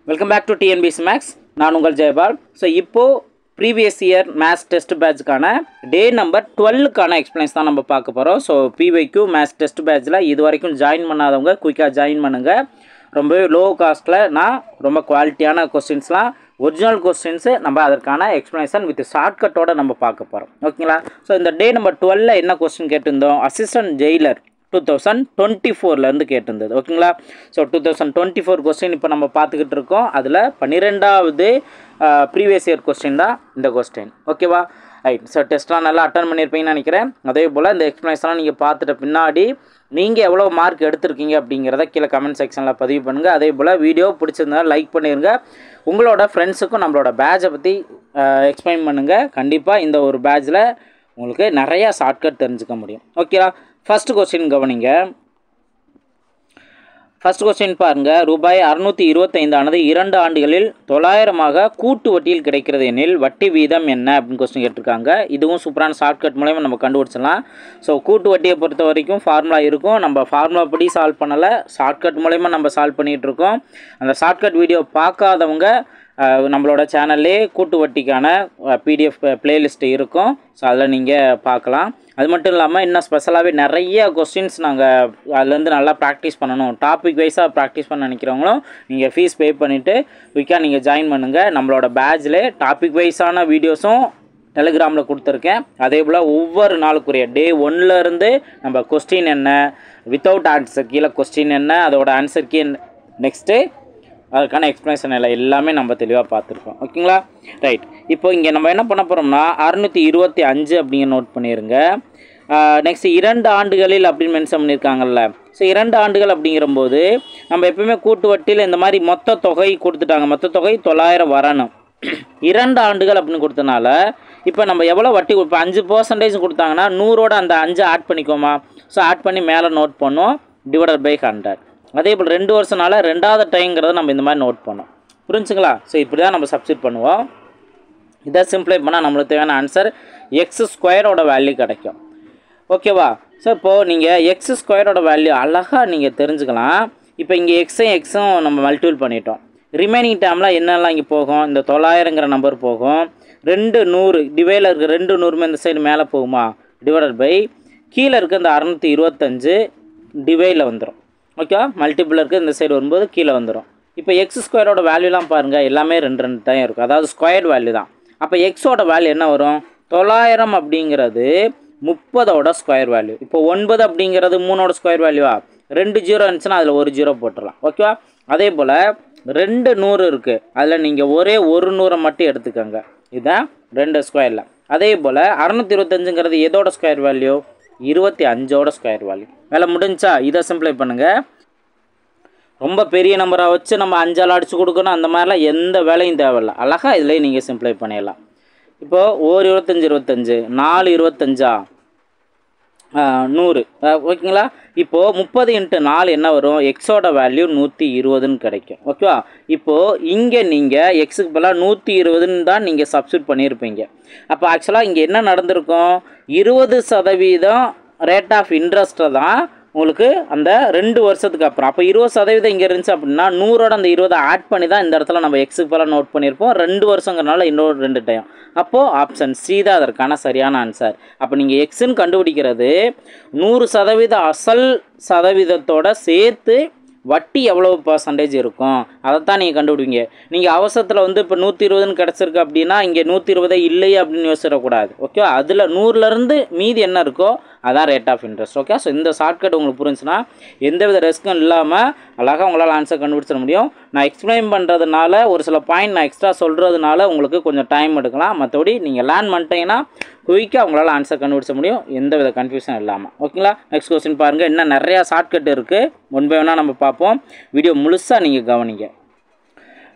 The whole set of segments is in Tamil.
Welcome back to TNBC Max. நான் உங்கள் ஜெயபால். ஸோ இப்போது ப்ரீவியஸ் இயர் மேத்ஸ் டெஸ்ட் பேட்ச்க்கான டே நம்பர் 12க்கான எக்ஸ்பிளைன்ஸ் தான் நம்ம பார்க்க போகிறோம். ஸோ PYQ மேத்ஸ் டெஸ்ட் பேட்ச்சில் இது வரைக்கும் ஜாயின் பண்ணாதவங்க குயிக்காக ஜாயின் பண்ணுங்கள். ரொம்பவே லோ காஸ்ட்டில் நான் ரொம்ப குவாலிட்டியான கொஸ்டின்ஸ்லாம் ஒரிஜினல் கொஸ்டின்ஸு நம்ம அதற்கான எக்ஸ்ப்ளனேஷன் வித் ஷார்ட்கட்டோடு நம்ம பார்க்க போகிறோம். ஓகேங்களா? ஸோ இந்த டே நம்பர் 12 என்ன கொஸ்டின் கேட்டிருந்தோம்? Assistant Jailer 2024 கேட்டிருந்தது. ஓகேங்களா? ஸோ 2024 கொஸ்டின் இப்போ நம்ம பார்த்துக்கிட்டு இருக்கோம். அதில் 12வது ப்ரீவியஸ் இயர் கொஸ்டின் தான் இந்த கொஸ்டின். ஓகேவா? ரைட். ஸோ டெஸ்ட்லாம் நல்லா அட்டன் பண்ணியிருப்பீங்கன்னு நினைக்கிறேன். அதே போல் இந்த எக்ஸ்ப்ளனேஷன்லாம் நீங்கள் பார்த்துட்ட பின்னாடி நீங்கள் எவ்வளோ மார்க் எடுத்திருக்கீங்க அப்படிங்கிறத கீழே கமெண்ட் செக்ஷனில் பதிவு பண்ணுங்கள். அதே போல் வீடியோ பிடிச்சிருந்தால் லைக் பண்ணிடுங்க. உங்களோட ஃப்ரெண்ட்ஸுக்கும் நம்மளோட பேட்சை பற்றி எக்ஸ்பிளைன் பண்ணுங்கள். கண்டிப்பாக இந்த ஒரு பேட்சில் உங்களுக்கு நிறையா ஷார்ட்கட் தெரிஞ்சுக்க முடியும். ஓகேவா? ஃபர்ஸ்ட் கொஸ்டின் கவனிங்க. ஃபர்ஸ்ட் கொஸ்டின் பாருங்கள். ரூபாய் 625 ஆனது 2 ஆண்டுகளில் 900 கூட்டு வட்டியில் கிடைக்கிறது எனில் வட்டி வீதம் என்ன அப்படின்னு கொஸ்டின் கேட்டிருக்காங்க. இதுவும் சூப்பரான ஷார்ட்கட் மூலமா நம்ம கண்டுபிடிச்சிடலாம். ஸோ கூட்டு வட்டியை பொறுத்த வரைக்கும் ஃபார்முலா இருக்கும். நம்ம ஃபார்முலா படி சால்வ் பண்ணலை, ஷார்ட்கட் மூலமா நம்ம சால்வ் பண்ணிகிட்டு இருக்கோம். அந்த ஷார்ட்கட் வீடியோ பார்க்காதவங்க நம்மளோட சேனல்லே கூட்டு வட்டிக்கான PDF பிளேலிஸ்ட் இருக்கும். ஸோ அதில் நீங்கள் பார்க்கலாம். அது மட்டும் இல்லாமல் இன்னும் ஸ்பெஷலாகவே நிறைய கொஸ்டின்ஸ் நாங்கள் அதுலேருந்து நல்லா ப்ராக்டிஸ் பண்ணணும், டாபிக் வைஸாக ப்ராக்டிஸ் பண்ண நினைக்கிறவங்களும் நீங்கள் ஃபீஸ் பே பண்ணிவிட்டு குயிக்காக நீங்கள் ஜாயின் பண்ணுங்கள். நம்மளோட பேட்சில் டாபிக் வைஸான வீடியோஸும் டெலிகிராமில் கொடுத்துருக்கேன். அதே போல் ஒவ்வொரு நாளுக்குரிய டே 1லேருந்து நம்ம கொஸ்டின் என்ன, வித்தவுட் ஆன்சர் கீழே கொஸ்டின் என்ன, அதோட ஆன்சர் கீ நெக்ஸ்ட்டு அதுக்கான எக்ஸ்ப்ளனேஷன் எல்லாமே நம்ம தெளிவாக பார்த்துருக்கோம். ஓகேங்களா? ரைட். இப்போ இங்கே நம்ம என்ன பண்ண போகிறோம்னா 625 அப்படிங்கிற நோட் பண்ணிடுங்க. நெக்ஸ்ட் 2 ஆண்டுகளில் அப்படின்னு மென்ஷன் பண்ணியிருக்காங்கல்ல. ஸோ 2 ஆண்டுகள் அப்படிங்கிறம்போது நம்ம எப்பவுமே கூட்டு வட்டியில் இந்த மாதிரி மொத்த தொகை கொடுத்துட்டாங்க. மொத்த தொகை 900 வரணும். 2 ஆண்டுகள் அப்படின்னு கொடுத்தனால இப்போ நம்ம எவ்வளோ வட்டி இப்போ 5% கொடுத்தாங்கன்னா 100ஓட அந்த 5 ஆட் பண்ணிக்கோமா. ஸோ ஆட் பண்ணி மேலே நோட் பண்ணோம், டிவைடட் பை 100. அதே போல் 2 வருஷனால 2வது டைம்ங்கிறத நம்ம இந்த மாதிரி நோட் பண்ணோம். புரிஞ்சுங்களா? ஸோ இப்படி தான் நம்ம சப்ஸ்டிட் பண்ணுவோம். இதை சிம்ப்ளை பண்ணால் நம்மளுக்கு தேவையான ஆன்சர் x² வேல்யூ கிடைக்கும். ஓகேவா? ஸோ இப்போது நீங்கள் x² வேல்யூ அழகாக நீங்கள் தெரிஞ்சுக்கலாம். இப்போ இங்கே எக்ஸும் நம்ம மல்டிபிள் பண்ணிட்டோம். ரிமைனிங் டேர்மில் என்னெல்லாம் இங்கே போகும்? இந்த 900ங்கிற நம்பர் போகும். 200 டிவைடில் இருக்க 2 100 இந்த சைடு மேலே போகுமா, டிவைடட் பை கீழே இருக்க இந்த 625 டிவைடில் வந்துடும். ஓகேவா? மல்டிபிள் இருக்குது, இந்த சைடு வரும்போது கீழே வந்துடும். இப்போ x² வேல்யூலாம் பாருங்கள், எல்லாமே 2 தான் இருக்கும். அதாவது ஸ்கொயர்டு வேல்யூ தான். அப்போ எக்ஸோட வேல்யூ என்ன வரும்? 900 அப்படிங்கிறது 30ஓட ஸ்கொயர் வேல்யூ. இப்போ 9 அப்படிங்கிறது 3ஓட ஸ்கொயர் வேல்யூவா? 2 0 இருந்துச்சுன்னா அதில் 1 0 போட்டுடலாம். ஓகேவா? அதே போல் 2 100 இருக்குது, அதில் நீங்கள் ஒரே 1 100 மட்டும் எடுத்துக்கோங்க. இதுதான் 2 ஸ்கொயரில். அதே போல் 625ங்கிறது எதோட ஸ்கொயர் வேல்யூ? 25ஓட ஸ்கொயர் வேல்யூ. வேலை முடிஞ்சா? இதை சிம்ப்ளை பண்ணுங்கள். ரொம்ப பெரிய நம்பரை வச்சு நம்ம 5ஆல் அடித்து கொடுக்கணும் அந்த மாதிரிலாம் எந்த வேலையும் தேவையில்லை. அழகாக இதிலே நீங்கள் சிம்ப்ளை பண்ணிடலாம். இப்போது 1 25 25 4 25 100. ஓகேங்களா? இப்போது 30 × 4 என்ன வரும்? எக்ஸோட வேல்யூ 120ன்னு கிடைக்கும். ஓகேவா? இப்போது இங்கே நீங்கள் எக்ஸுக்கு பதிலாக 120ன்னு தான் நீங்கள் சப்ஸ்டிட் பண்ணியிருப்பீங்க. அப்போ ஆக்சுவலாக இங்கே என்ன நடந்திருக்கும்? 20% ரேட் ஆஃப் இன்ட்ரெஸ்ட்டை தான் உங்களுக்கு அந்த 2 வருஷத்துக்கு அப்புறம். அப்போ 20% இங்கே இருந்துச்சு அப்படின்னா 100ஓட அந்த 20 ஆட் பண்ணி தான் இந்த இடத்துல நம்ம எக்ஸுக்கு பதிலாக நோட் பண்ணியிருப்போம். 2 வருஷங்கிறனால இன்னொரு 2 டைம். அப்போது ஆப்ஷன் சி தான் அதற்கான சரியான ஆன்சர். அப்போ நீங்கள் எக்ஸுன்னு கண்டுபிடிக்கிறது 100% அசல் சதவீதத்தோடு சேர்த்து வட்டி எவ்வளோ % இருக்கும் அதைத்தான் நீங்கள் கண்டுபிடிங்க. நீங்கள் அவசரத்தில் இப்போ 120ன்னு கிடச்சிருக்கு அப்படின்னா இங்கே 120 இல்லையே அப்படின்னு யோசிச்சிடக்கூடாது. ஓகே? அதில் 100லேருந்து மீதி என்ன இருக்கோ அதான் rate of interest. Okay? So இந்த ஷார்ட்கட் உங்களுக்கு புரிஞ்சுன்னா எந்தவித ரிஸ்க்கும் இல்லாமல் அழகாக உங்களால் ஆன்சர் கண்டுபிடிச்சிட முடியும். நான் எக்ஸ்பிளைன் பண்ணுறதுனால ஒரு சில பாயிண்ட் நான் எக்ஸ்ட்ரா சொல்கிறதுனால உங்களுக்கு கொஞ்சம் டைம் எடுக்கலாம். மற்றபடி நீங்கள் லேர்ன் பண்ணிட்டீங்கன்னா குயிக்காக உங்களால் ஆன்சர் கண்டுபிடிச்ச முடியும், எந்தவித கன்ஃபியூஷன் இல்லாமல். ஓகேங்களா? நெக்ஸ்ட் கொஸ்டின் பாருங்கள். இன்னும் நிறையா ஷார்ட்கட் இருக்குது, முன்பே வேணால் நம்ம பார்ப்போம். வீடியோ முழுசாக நீங்கள் கவனிங்க.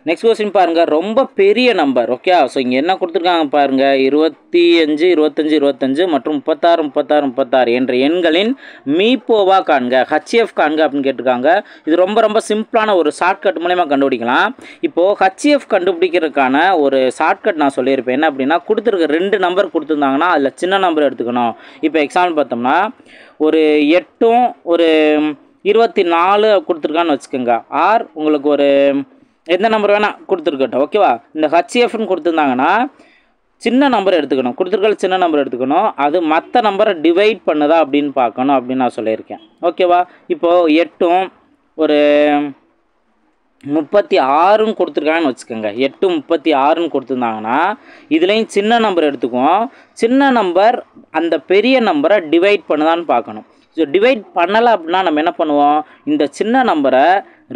நெக்ஸ்ட் கொஸ்டின் பாருங்கள். ரொம்ப பெரிய நம்பர். ஓகே? ஸோ இங்கே என்ன கொடுத்துருக்காங்க பாருங்கள். 25 25 25 மற்றும் 36 36 36 என்ற எண்களின் மீப்போவா காண்க, HF காண்க அப்படின்னு கேட்டிருக்காங்க. இது ரொம்ப ரொம்ப சிம்பிளான ஒரு ஷார்ட்கட் மூலமா கண்டுபிடிக்கலாம். இப்போது HF கண்டுபிடிக்கிறதுக்கான ஒரு ஷார்ட்கட் நான் சொல்லியிருப்பேன். என்ன அப்படின்னா, கொடுத்துருக்க 2 நம்பர் கொடுத்துருந்தாங்கன்னா அதில் சின்ன நம்பர் எடுத்துக்கணும். இப்போ எக்ஸாம்பிள் பார்த்தோம்னா ஒரு 8ம் ஒரு 24 கொடுத்துருக்கான்னு வச்சுக்கோங்க. ஆர் உங்களுக்கு ஒரு எந்த நம்பர் வேணால் கொடுத்துருக்கட்டும், ஓகேவா. இந்த ஹச்எஃப்னு கொடுத்துருந்தாங்கன்னா சின்ன நம்பர் எடுத்துக்கணும், கொடுத்துருக்க சின்ன நம்பர் எடுத்துக்கணும், அது மற்ற நம்பரை டிவைட் பண்ணுதா அப்படின்னு பார்க்கணும் அப்படின்னு நான் சொல்லியிருக்கேன், ஓகேவா. இப்போது 8ம் ஒரு 36ன்னு கொடுத்துருக்காங்கன்னு வச்சுக்கோங்க. 8 36ன்னு கொடுத்துருந்தாங்கன்னா இதுலேயும் சின்ன நம்பர் எடுத்துக்குவோம். சின்ன நம்பர் அந்த பெரிய நம்பரை டிவைட் பண்ணுதான்னு பார்க்கணும். ஸோ டிவைட் பண்ணலை அப்படின்னா நம்ம என்ன பண்ணுவோம், இந்த சின்ன நம்பரை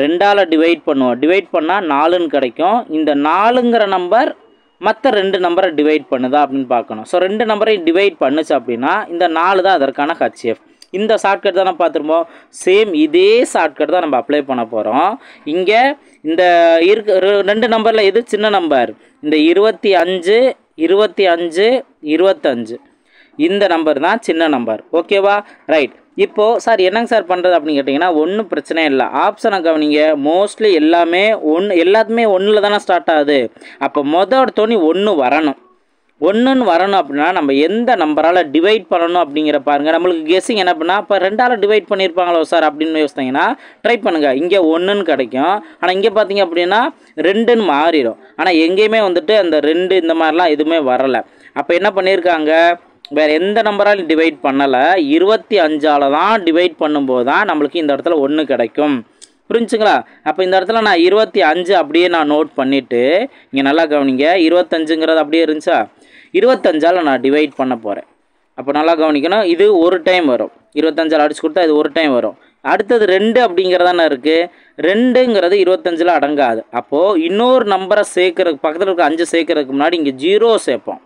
2ஆல் டிவைட் பண்ணுவோம். டிவைட் பண்ணால் 4ன்னு கிடைக்கும். இந்த 4ங்கிற நம்பர் மற்ற 2 நம்பரை டிவைட் பண்ணுதா அப்படின்னு பார்க்கணும். ஸோ 2 நம்பரை டிவைட் பண்ணுச்சு அப்படின்னா இந்த 4 தான் அதற்கான ஹச்எஃப். இந்த ஷார்ட்கட் தான் நம்ம பார்த்துருப்போம். சேம் இதே ஷார்ட்கட் தான் நம்ம அப்ளை பண்ண போகிறோம். இங்கே இந்த 2 நம்பரில் எது சின்ன நம்பர், இந்த 25 25 25 இந்த நம்பர் தான் சின்ன நம்பர், ஓகேவா. ரைட். இப்போது சார் என்னங்க சார் பண்ணுறது அப்படின்னு கேட்டிங்கன்னா ஒன்றும் பிரச்சனை இல்லை. ஆப்ஷனை கவனிங்க. மோஸ்ட்லி எல்லாமே எல்லாத்துமே 1ல் தானே ஸ்டார்ட் ஆகுது. அப்போ எடுத்தோன்னே 1 வரணும். 1ன்னு வரணும் அப்படின்னா நம்ம எந்த நம்பரால் டிவைட் பண்ணணும் அப்படிங்கிற பாருங்கள். நம்மளுக்கு கெஸ்ஸிங் என்ன பண்ணால் இப்போ 2ஆல் டிவைட் பண்ணியிருப்பாங்களோ சார் அப்படின்னு யோசித்தீங்கன்னா ட்ரை பண்ணுங்கள். இங்கே 1ன்னு கிடைக்கும், ஆனால் இங்கே பார்த்தீங்க அப்படின்னா 2ன்னு மாறிடும். ஆனால் எங்கேயுமே வந்துட்டு அந்த 2 இந்த மாதிரிலாம் எதுவுமே வரலை. அப்போ என்ன பண்ணியிருக்காங்க, வேறு எந்த நம்பரால் டிவைட் பண்ணலை, 25ஆல் தான் டிவைட் பண்ணும்போது தான் நம்மளுக்கு இந்த இடத்துல 1 கிடைக்கும். புரிஞ்சுங்களா. அப்போ இந்த இடத்துல நான் 25 அப்படியே நான் நோட் பண்ணிவிட்டு இங்கே நல்லா கவனிங்க. 25ங்கிறது அப்படியே இருந்துச்சா, 25ஆல் நான் டிவைட் பண்ண போகிறேன். அப்போ நல்லா கவனிக்கணும். இது ஒரு டைம் வரும். 25ஆல் அடிச்சு கொடுத்தா இது ஒரு டைம் வரும். அடுத்தது 2 அப்படிங்கிறதானே இருக்குது. 2ங்கிறது 25ல் அடங்காது. அப்போது இன்னொரு நம்பரை சேர்க்குறதுக்கு பக்கத்தில் இருக்க 5 சேர்க்குறதுக்கு முன்னாடி இங்கே 0 சேர்ப்போம்.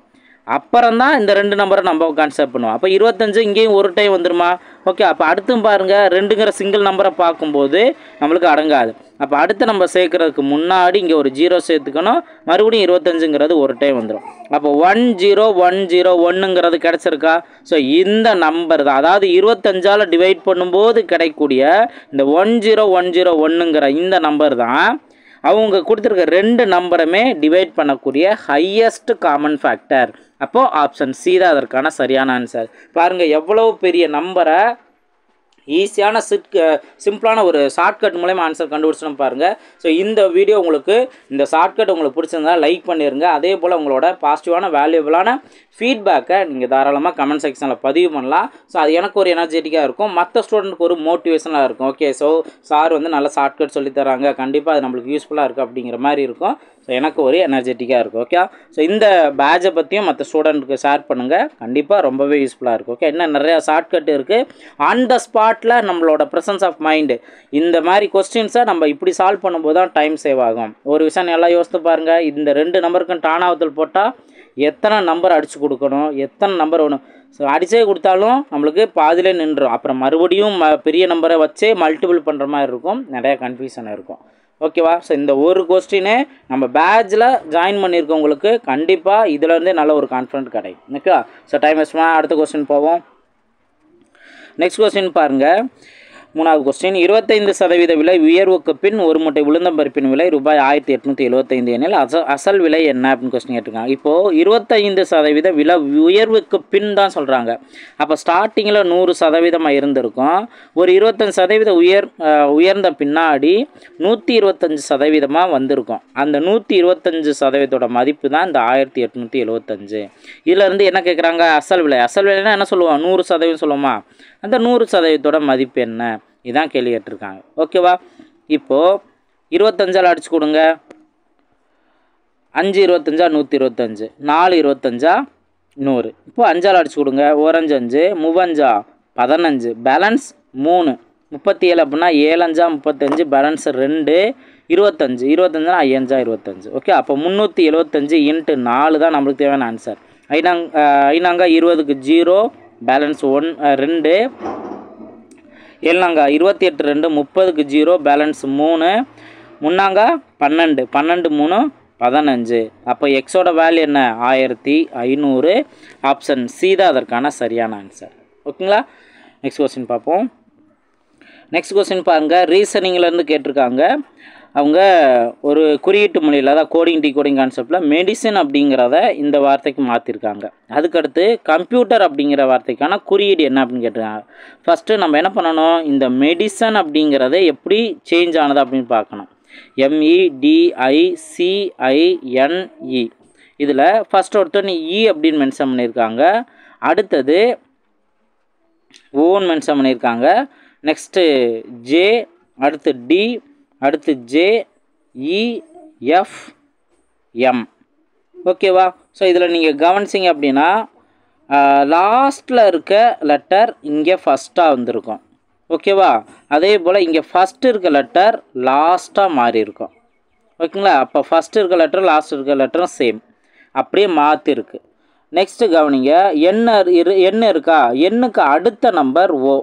அப்புறம் தான் இந்த 2 நம்பரை நம்ம கான்செப்ட் பண்ணுவோம். அப்போ 25 இங்கேயும் ஒரு டைம் வந்துடுமா. ஓகே. அப்போ அடுத்தும் பாருங்கள் 2ங்கிற சிங்கிள் நம்பரை பார்க்கும்போது நம்மளுக்கு அடங்காது. அப்போ அடுத்த நம்பர் சேர்க்குறதுக்கு முன்னாடி இங்கே ஒரு 0 சேர்த்துக்கணும். மறுபடியும் 25ங்கிறது ஒரு டைம் வந்துடும். அப்போ 10101ங்கிறது கிடச்சிருக்கா. ஸோ இந்த நம்பர் தான், அதாவது 25ஆல் டிவைட் பண்ணும்போது கிடைக்கக்கூடிய இந்த 10101ங்கிற இந்த நம்பர் தான் அவங்க கொடுத்துருக்க 2 நம்பருமே டிவைட் பண்ணக்கூடிய ஹையஸ்ட் காமன் ஃபேக்டர். அப்போது ஆப்ஷன் சி தான் அதற்கான சரியான ஆன்சர். பாருங்கள் எவ்வளோ பெரிய நம்பரை ஈஸியான சிம்பிளான ஒரு ஷார்ட்கட் மூலமா ஆன்சர் கண்டுபிடிச்சோம் பாருங்கள். ஸோ இந்த வீடியோ உங்களுக்கு, இந்த ஷார்ட்கட் உங்களுக்கு பிடிச்சிருந்தா லைக் பண்ணிடுங்க. அதே போல் உங்களோட பாசிட்டிவான வேல்யூபிளான ஃபீட்பேக்கை நீங்கள் தாராளமாக கமெண்ட் செக்ஷனில் பதிவு பண்ணலாம். ஸோ அது எனக்கு ஒரு எனர்ஜெட்டிக்காக இருக்கும், மற்ற ஸ்டூடெண்ட்டுக்கு ஒரு மோட்டிவேஷனாக இருக்கும். ஓகே, ஸோ சார் வந்து நல்ல ஷார்ட்கட் சொல்லித்தராங்க, கண்டிப்பாக அது நம்மளுக்கு யூஸ்ஃபுல்லாக இருக்குது அப்படிங்கிற மாதிரி இருக்கும். ஸோ எனக்கு ஒரு எனர்ஜெட்டிக்காக இருக்கும். ஓகே, ஸோ இந்த பேட்சை பற்றியும் மற்ற ஸ்டூடெண்ட்டுக்கு ஷேர் பண்ணுங்கள், கண்டிப்பாக ரொம்பவே யூஸ்ஃபுல்லாக இருக்கும். ஓகே, இன்னும் நிறையா ஷார்ட்கட் இருக்குது. ஆன் த ஸ்பாட்டில் நம்மளோட ப்ரெசன்ஸ் ஆஃப் மைண்டு இந்த மாதிரி கொஸ்டின்ஸை நம்ம இப்படி சால்வ் பண்ணும்போது தான் டைம் சேவ் ஆகும். ஒரு விஷயம் நல்லா யோசித்து பாருங்கள். இந்த 2 நம்பருக்கும் டானாவத்தில் போட்டால் எத்தனை நம்பர் அடித்து கொடுக்கணும், எத்தனை நம்பர் வேணும். ஸோ அடித்தே கொடுத்தாலும் நம்மளுக்கு பாதிலே நின்றுடும். அப்புறம் மறுபடியும் பெரிய நம்பரை வச்சே மல்டிபிள் பண்ணுற மாதிரி இருக்கும், நிறையா கன்ஃபியூஷன் இருக்கும். ஓகேவா. ஸோ இந்த ஒரு கொஸ்டினே நம்ம பேட்சில் ஜாயின் பண்ணியிருக்கவங்களுக்கு கண்டிப்பாக இதிலேருந்தே நல்ல ஒரு கான்ஃபிடென்ட் கிடைக்கும். ஓகேவா. ஸோ டைம் வேஸ்ட் அடுத்த கொஸ்டின் போவோம். நெக்ஸ்ட் கொஸ்டின் பாருங்கள். 3வது கொஸ்டின். 25% விலை உயர்வுக்கு பின் ஒரு மூட்டை உளுந்தம்பருப்பின் விலை ரூபாய் 1875 எனில் அசல் விலை என்ன அப்படின்னு கொஸ்டின் கேட்டிருக்காங்க. இப்போது 25% விலை உயர்வுக்கு பின் தான் சொல்கிறாங்க. அப்போ ஸ்டார்டிங்கில் 100% இருந்திருக்கும். ஒரு 25% உயர்ந்த பின்னாடி 125% வந்திருக்கும். அந்த 125% மதிப்பு தான் இந்த 1875. இதிலேருந்து என்ன கேட்குறாங்க, அசல் விலை. அசல் விலைன்னா என்ன சொல்லுவோம், 100% சொல்லுவோமா. அந்த 100% மதிப்பு என்ன, இதான் கேள்வி கேட்டிருக்காங்க. ஓகேவா. இப்போது 25ஆல் அடிச்சு கொடுங்க. 5 25 125, 4 25 100. இப்போது 5ஆல் அடிச்சு கொடுங்க. 1 5 5, 3 15, பேலன்ஸ் 3, 37 அப்படின்னா 7 5 35, பேலன்ஸ் 2, 25 25 5 25. ஓகே, அப்போ 375 × 4 தான் நம்மளுக்கு தேவையான ஆன்சர். ஐநாங்க 20க்கு 0, balance 1 2, 7 28 2, 30க்கு 0, balance 3, 3 12 12 3 15. அப்போ எக்ஸோட வேல்யூ என்ன, 1500. ஆப்ஷன் சி தான் அதற்கான சரியான ஆன்சர். ஓகேங்களா. நெக்ஸ்ட் கொஸ்டின் பார்ப்போம். நெக்ஸ்ட் கொஸ்டின் பாருங்கள். ரீசனிங்லேருந்து கேட்டிருக்காங்க. அவங்க ஒரு குறியீட்டு மொழியில், அதாவது கோடிங் டிகோடிங் கான்செப்டில் மெடிசன் அப்படிங்கிறத இந்த வார்த்தைக்கு மாற்றிருக்காங்க. அதுக்கடுத்து கம்ப்யூட்டர் அப்படிங்கிற வார்த்தைக்கான குறியீடு என்ன அப்படின்னு கேட்டிருக்காங்க. ஃபஸ்ட்டு நம்ம என்ன பண்ணணும், இந்த மெடிசன் அப்படிங்கிறத எப்படி சேஞ்ச் ஆனது அப்படின்னு பார்க்கணும். MEDICINE. இதில் ஃபஸ்ட் ஒருத்தர் இ அப்படின்னு மென்ஷன் பண்ணியிருக்காங்க, அடுத்தது ஓன்னு மென்ஷன் பண்ணியிருக்காங்க, நெக்ஸ்ட்டு ஜே, அடுத்து டி, அடுத்து ஜே, இ, எஃப், எம். ஓகேவா? ஸோ இதில் நீங்கள் கவனிச்சிங்க அப்படின்னா லாஸ்ட்டில் இருக்க லெட்டர் இங்கே ஃபஸ்ட்டாக வந்திருக்கும். ஓகேவா? அதே போல் இங்கே ஃபஸ்ட்டு இருக்க லெட்டர் லாஸ்ட்டாக மாறி இருக்கும். ஓகேங்களா? அப்போ ஃபஸ்ட்டு இருக்க லெட்டரும் லாஸ்ட் இருக்க லெட்டரும் சேம், அப்படியே மாற்றிருக்கு. நெக்ஸ்ட்டு கவனிங்க, என்ன இருக்கா, எண்ணுக்கு அடுத்த நம்பர் ஓ.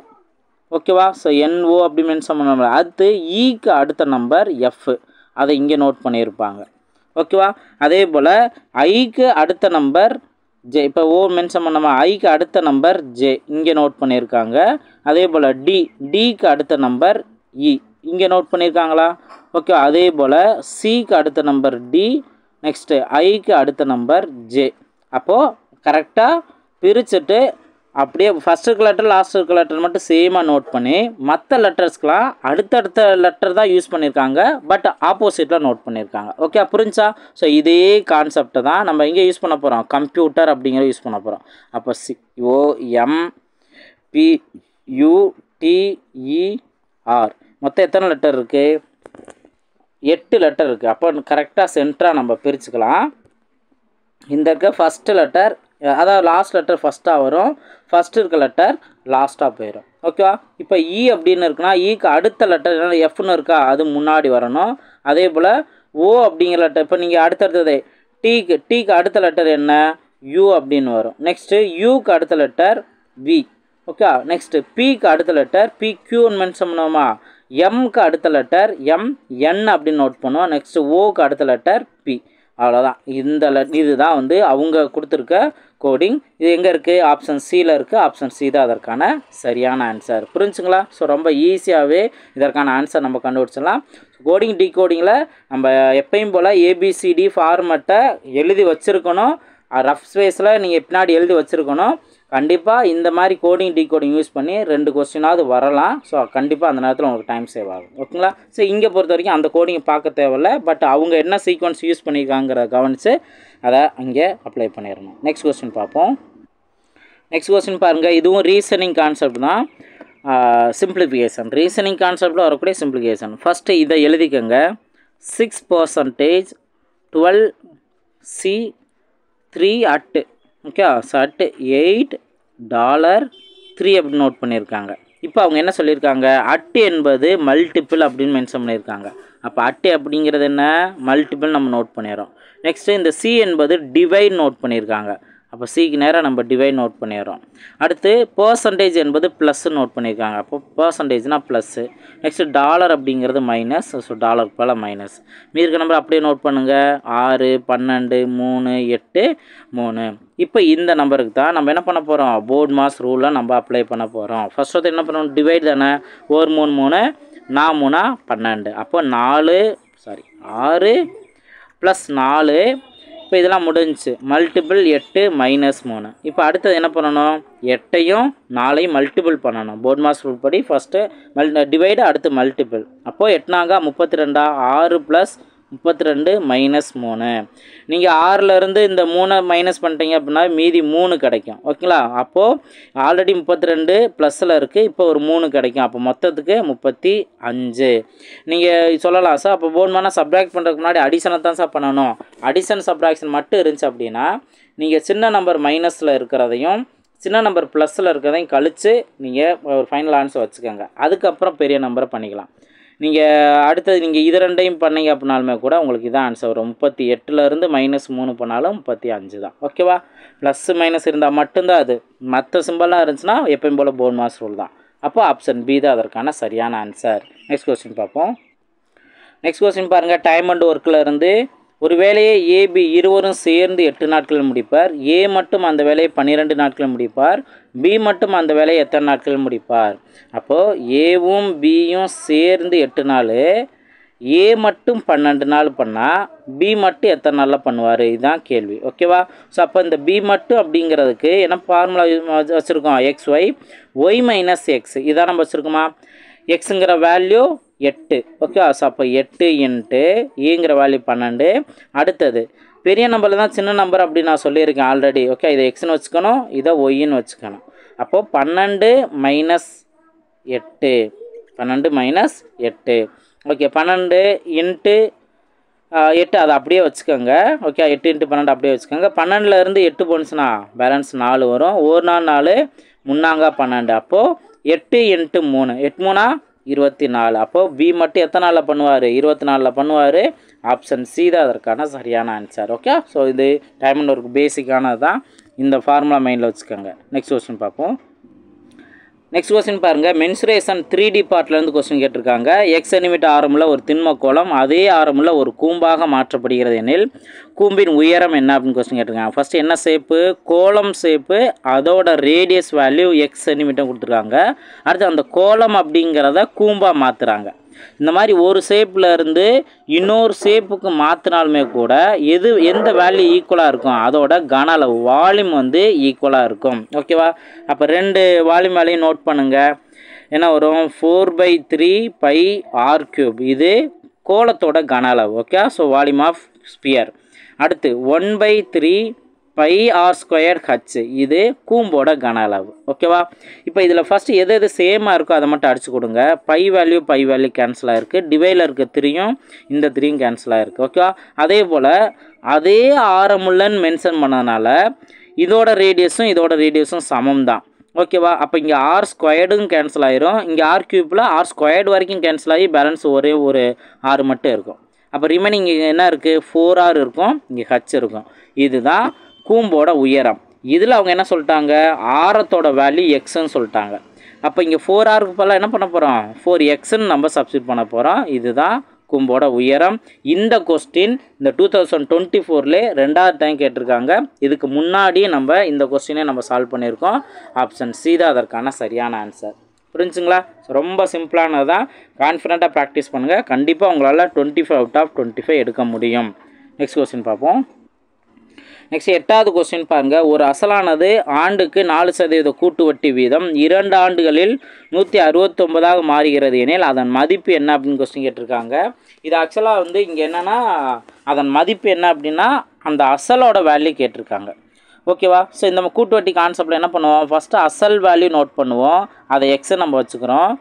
ஓகேவா? ஸோ NO அப்படி மென்ஷன் பண்ண, அடுத்து ஈக்கு அடுத்த நம்பர் எஃப், அதை இங்கே நோட் பண்ணியிருப்பாங்க. ஓகேவா? அதே போல் ஐக்கு அடுத்த நம்பர் ஜே, இப்போ ஓ மென்ஷன் பண்ணாமா, ஐக்கு அடுத்த நம்பர் ஜே இங்கே நோட் பண்ணியிருக்காங்க. அதே போல் டிக்கு அடுத்த நம்பர் இ இங்கே நோட் பண்ணியிருக்காங்களா? ஓகே. அதே போல் சிக்கு அடுத்த நம்பர் டி, நெக்ஸ்ட்டு ஐக்கு அடுத்த நம்பர் ஜே. அப்போது கரெக்டாக பிரிச்சுட்டு அப்படியே ஃபஸ்ட் இருக்க லெட்டர் லாஸ்ட் இருக்க லெட்டர் மட்டும் சேமாக நோட் பண்ணி மற்ற லெட்டர்ஸ்க்கெலாம் அடுத்தடுத்த லெட்டர் தான் யூஸ் பண்ணியிருக்காங்க, பட் ஆப்போசிட்டில் நோட் பண்ணியிருக்காங்க. ஓகே, புரிஞ்சா? ஸோ இதே கான்செப்டை தான் நம்ம இங்கே யூஸ் பண்ண போகிறோம், கம்ப்யூட்டர் அப்படிங்கிற யூஸ் பண்ண போகிறோம். அப்போ COMPUTER மொத்தம் எத்தனை லெட்டர் இருக்குது? 8 லெட்டர் இருக்குது. அப்போ கரெக்டாக சென்டராக நம்ம பிரிச்சுக்கலாம். இந்த இருக்க ஃபஸ்ட்டு லெட்டர், அதாவது லாஸ்ட் லெட்டர் ஃபஸ்ட்டாக வரும், ஃபஸ்ட்டு இருக்க லெட்டர் லாஸ்ட்டாக போயிடும். ஓகேவா? இப்போ இ அப்படின்னு இருக்குன்னா ஈக்கு அடுத்த லெட்டர் என்ன எஃப்னு இருக்கா, அது முன்னாடி வரணும். அதே போல் ஓ அப்படிங்கிற லெட்டர், இப்போ நீங்கள் அடுத்தடுத்தது டீக்கு அடுத்த லெட்டர் என்ன, யூ அப்படின்னு வரும். நெக்ஸ்ட்டு யூக்கு அடுத்த லெட்டர் வி. ஓகே. நெக்ஸ்ட்டு பிக்கு அடுத்த லெட்டர் PQன்னு மென்ஷன் பண்ணுவோமா, எம்க்கு அடுத்த லெட்டர் MN அப்படின்னு நோட் பண்ணுவோம். நெக்ஸ்ட்டு ஓக்கு அடுத்த லெட்டர் பி. அவ்வளோதான். இதுதான் வந்து அவங்க கொடுத்துருக்க கோடிங். இது எங்கே இருக்குது? ஆப்ஷன் சியில் இருக்குது. ஆப்ஷன் சி தான் அதற்கான சரியான ஆன்சர். புரிஞ்சுங்களா? ஸோ ரொம்ப ஈஸியாகவே இதற்கான ஆன்சர் நம்ம கண்டுபிடிச்சிடலாம். கோடிங் டிகோடிங்கில் நம்ம எப்பயும் போல் ABCD ஃபார்மெட்டை எழுதி வச்சுருக்கணும். ரஃப் ஸ்பேஸில் நீங்கள் பின்னாடி எழுதி வச்சுருக்கணும். கண்டிப்பாக இந்த மாதிரி கோடிங் டிகோடிங் யூஸ் பண்ணி 2 கொஸ்டினாவது வரலாம். ஸோ கண்டிப்பாக அந்த நேரத்தில் உங்களுக்கு டைம் சேவ் ஆகும். ஓகேங்களா? ஸோ இங்கே பொறுத்த வரைக்கும் அந்த கோடிங்கை பார்க்க தேவையில்லை, பட் அவங்க என்ன சீக்வன்ஸ் யூஸ் பண்ணியிருக்காங்கிற கவனித்து அதை அங்கே அப்ளை பண்ணிடணும். நெக்ஸ்ட் கொஸ்டின் பார்ப்போம். நெக்ஸ்ட் கொஸ்டின் பாருங்கள், இதுவும் ரீசனிங் கான்செப்ட் தான். சிம்பிளிஃபிகேஷன், ரீசனிங் கான்செப்டில் வரக்கூடிய சிம்பிளிஃபிகேஷன். ஃபஸ்ட்டு இதை எழுதிக்கங்க. 6% 12C3 at, okay, so at $8.3 அப்படின்னு நோட் பண்ணியிருக்காங்க. இப்போ அவங்க என்ன சொல்லியிருக்காங்க, அட்டு என்பது மல்டிபிள் அப்படின்னு மென்ஷன் பண்ணியிருக்காங்க. அப்போ அட்டு அப்படிங்கிறது என்ன, மல்டிபிள் நம்ம நோட் பண்ணிடுறோம். நெக்ஸ்ட்டு இந்த சி என்பது டிவைட் நோட் பண்ணியிருக்காங்க. அப்போ சிக்கு நேராக நம்ம டிவைட் நோட் பண்ணிடுறோம். அடுத்து பர்சன்டேஜ் என்பது ப்ளஸ்ஸு நோட் பண்ணியிருக்காங்க. அப்போ பர்சன்டேஜ்னால் ப்ளஸ்ஸு. நெக்ஸ்ட்டு டாலர் அப்படிங்கிறது மைனஸ். ஸோ டாலருக்கு போல் மைனஸ். மீதிக்க நம்பர் அப்படியே நோட் பண்ணுங்கள். 6, 12, 3, 8, 3. இப்போ இந்த நம்பருக்கு தான் நம்ம என்ன பண்ண போகிறோம், போர்ட் மாஸ் ரூலை நம்ம அப்ளை பண்ண போகிறோம். ஃபர்ஸ்ட் வந்து என்ன பண்ணணும், டிவைட் தானே. 1 3 3, 4 3 12. அப்போ 6 + 4. இப்போ இதெல்லாம் முடிஞ்சிச்சு. மல்டிபிள் 8 - 3. இப்போ அடுத்தது என்ன பண்ணணும், 8ஐயும் 4ஐயும் மல்டிபிள் பண்ணணும். போர்ட் மாஸ் ரூல் படி ஃபஸ்ட்டு டிவைடு, அடுத்து மல்டிபிள். அப்போது 8 32. 6 + 32 - 3. நீங்கள் 6லேருந்து இந்த 3 மைனஸ் பண்ணிட்டீங்க அப்படின்னா மீதி 3 கிடைக்கும். ஓகேங்களா? அப்போது ஆல்ரெடி 32 ப்ளஸில் இருக்குது, இப்போ ஒரு 3 கிடைக்கும். அப்போ மொத்தத்துக்கு 35. நீங்கள் சொல்லலாம், சார் அப்போ போர்ட்மானா சப்ராக்ட் பண்ணுறதுக்கு முன்னாடி அடிஷனை தான் சார் பண்ணணும். அடிஷன் சப்ராக்ஷன் மட்டும் இருந்துச்சு அப்படின்னா நீங்கள் சின்ன நம்பர் மைனஸில் இருக்கிறதையும் சின்ன நம்பர் ப்ளஸில் இருக்கிறதையும் கழித்து நீங்கள் ஒரு ஃபைனல் ஆன்சர் வச்சுக்கோங்க. அதுக்கப்புறம் பெரிய நம்பரை பண்ணிக்கலாம். நீங்கள் அடுத்தது நீங்கள் இது ரெண்டையும் பண்ணீங்க அப்படின்னாலுமே கூட உங்களுக்கு இதான் ஆன்சர் வரும். 38லேருந்து -3 பண்ணாலும் 35 தான். ஓகேவா? ப்ளஸ் மைனஸ் இருந்தால் மட்டும்தான் அது. மற்ற சிம்பிளாக இருந்துச்சுன்னா எப்பயும் போல் போர்ட் மாஸ் ரூல் தான். அப்போ ஆப்ஷன் பி தான் அதற்கான சரியான ஆன்சர். நெக்ஸ்ட் கொஸ்டின் பார்ப்போம். நெக்ஸ்ட் கொஸ்டின் பாருங்கள். டைம் அண்ட் ஒர்க்கில் இருந்து ஒரு வேலையை ஏபி இருவரும் சேர்ந்து 8 நாட்களில் முடிப்பார். ஏ மட்டும் அந்த வேலையை 12 நாட்களில் முடிப்பார். பி மட்டும் அந்த வேலையை எத்தனை நாட்களில் முடிப்பார்? அப்போது ஏவும் பியும் சேர்ந்து 8 நாள், ஏ மட்டும் 12 நாள் பண்ணால் பி மட்டும் எத்தனை நாளில் பண்ணுவார்? இதுதான் கேள்வி. ஓகேவா? ஸோ அப்போ இந்த பி மட்டும் அப்படிங்கிறதுக்கு என்ன ஃபார்முலா வச்சுருக்கோம், XY, Y - X. இதான் நம்ம வச்சுருக்கோமா? எக்ஸுங்கிற வேல்யூ 8. ஓகே, ஸோ அப்போ 8 இன்ட்டு ஈங்கிற வேல்யூ 12. அடுத்தது பெரிய நம்பரில் தான் சின்ன நம்பர் அப்படி நான் சொல்லியிருக்கேன் ஆல்ரெடி. ஓகே, இதை எக்ஸ்னு வச்சுக்கணும், இதை ஒய்ன்னு வச்சுக்கணும். அப்போது 12 மைனஸ் 8. 12 மைனஸ் 8. ஓகே, 12 இன்ட்டு 8 அதை அப்படியே வச்சுக்கோங்க. ஓகே, 8 இன்ட்டு 12 அப்படியே வச்சுக்கோங்க. 12லேருந்து 8 போணுச்சுன்னா பேலன்ஸ் 4 வரும். ஒரு நாள் 4 முன்னாங்க 12. அப்போது 8 இன்ட்டு 3, 8 3 24. அப்போது பி மட்டும் எத்தனை நாளில் பண்ணுவார்? 24 பண்ணுவார். ஆப்ஷன் சி தான் அதற்கான சரியான ஆன்சர். ஓகே, ஸோ இது டைம் அண்ட் ஒர்க் பேசிக்கானது தான். இந்த ஃபார்முலா மைண்டில் வச்சுக்கோங்க. நெக்ஸ்ட் கொஸ்டின் பார்ப்போம். நெக்ஸ்ட் கொஸ்டின் பாருங்கள். மென்சுரேஷன் 3D பார்ட்லேருந்து கொஸ்டின் கேட்டிருக்காங்க. எக்ஸ் சென்டிமீட்டர் ஆரமுள்ள ஒரு திண்ம கோளம் அதே ஆரமுள்ள ஒரு கூம்பாக மாற்றப்படுகிறது எனில் கூம்பின் உயரம் என்ன அப்படின்னு கொஸ்டின் கேட்டிருக்காங்க. ஃபஸ்ட்டு என்ன ஷேப்பு? கோளம் ஷேப்பு, அதோட ரேடியஸ் வேல்யூ எக்ஸ் சென்டிமீட்டர் கொடுத்துருக்காங்க. அடுத்து அந்த கோளம் அப்படிங்கிறத கூம்பாக மாற்றுறாங்க. இந்த மாதிரி ஒரு ஷேப்பில் இருந்து இன்னொரு ஷேப்புக்கு மாற்றினாலுமே கூட எந்த வேல்யூ ஈக்குவலாக இருக்கும்? அதோட கன அளவு வால்யூம் வந்து ஈக்குவலாக இருக்கும். ஓகேவா? அப்போ 2 வால்யூம் வேல்யூம் நோட் பண்ணுங்கள். என்ன வரும்? 4/3 பை ஆர் கியூப். இது கோளத்தோட கன அளவு. Okay, so volume of sphere. அடுத்து 1/3 பை ஆர் ஸ்கொயர் ஹச். இது கூம்போட கன அளவு. ஓகேவா? இப்போ இதில் ஃபஸ்ட்டு எது சேமாக இருக்கோ அதை மட்டும் அடிச்சு கொடுங்க. பை வேல்யூ கேன்சல் ஆகிருக்கு. டிவைடில் இருக்க 3யும் இந்த 3யும் கேன்சல் ஆகிருக்கு. ஓகேவா? அதே போல் அதே ஆரமுள்ளன்னு மென்ஷன் பண்ணதுனால இதோட ரேடியஸும் சமம் தான். ஓகேவா? அப்போ இங்கே ஆர் ஸ்கொயர்டும் கேன்சல் ஆகிரும். இங்கே ஆர் கியூப்பில் ஆர் ஸ்கொயர்டு வரைக்கும் கேன்சல் ஆகி பேலன்ஸ் ஒரே ஒரு ஆர் மட்டும் இருக்கும். அப்போ ரிமைனிங் இங்கே என்ன இருக்குது? 4r இருக்கும், இங்கே ஹச் இருக்கும். இதுதான் கூம்போட உயரம். இதில் அவங்க என்ன சொல்லிட்டாங்க? ஆரத்தோட வேல்யூ எக்ஸ்ன்னு சொல்லிட்டாங்க. அப்போ இங்கே 4rக்கு பதிலாக என்ன பண்ண போகிறோம்? 4xன்னு நம்ம சப்ஸ்டிட் பண்ண போகிறோம். இதுதான் கூம்போட உயரம். இந்த கொஸ்டின் இந்த 2024 2வது டைம் கேட்டிருக்காங்க. இதுக்கு முன்னாடியே நம்ம இந்த கொஸ்டினே நம்ம சால்வ் பண்ணியிருக்கோம். ஆப்ஷன் சி தான் அதற்கான சரியான ஆன்சர். புரிஞ்சுங்களா? ரொம்ப சிம்பிளானது தான். கான்ஃபிடண்ட்டாக ப்ராக்டிஸ் பண்ணுங்கள். கண்டிப்பாக உங்களால் 25 out of 25 எடுக்க முடியும். நெக்ஸ்ட் கொஸ்டின் பார்ப்போம். நெக்ஸ்ட் 8வது கொஸ்டின் பாருங்கள். ஒரு அசலானது ஆண்டுக்கு 4% கூட்டு வட்டி வீதம் 2 ஆண்டுகளில் 169ஆக மாறுகிறது எனில் அதன் மதிப்பு என்ன அப்படின்னு கொஸ்டின் கேட்டிருக்காங்க. இது ஆக்சுவலாக வந்து இங்கே என்னென்னா அதன் மதிப்பு என்ன அப்படின்னா அந்த அசலோட வேல்யூ கேட்டிருக்காங்க. ஓகேவா? ஸோ இந்த கூட்டு வட்டி கான்செப்டில் என்ன பண்ணுவோம்? ஃபஸ்ட்டு அசல் வேல்யூ நோட் பண்ணுவோம். அதை எக்ஸை நம்ம வச்சுக்கிறோம்.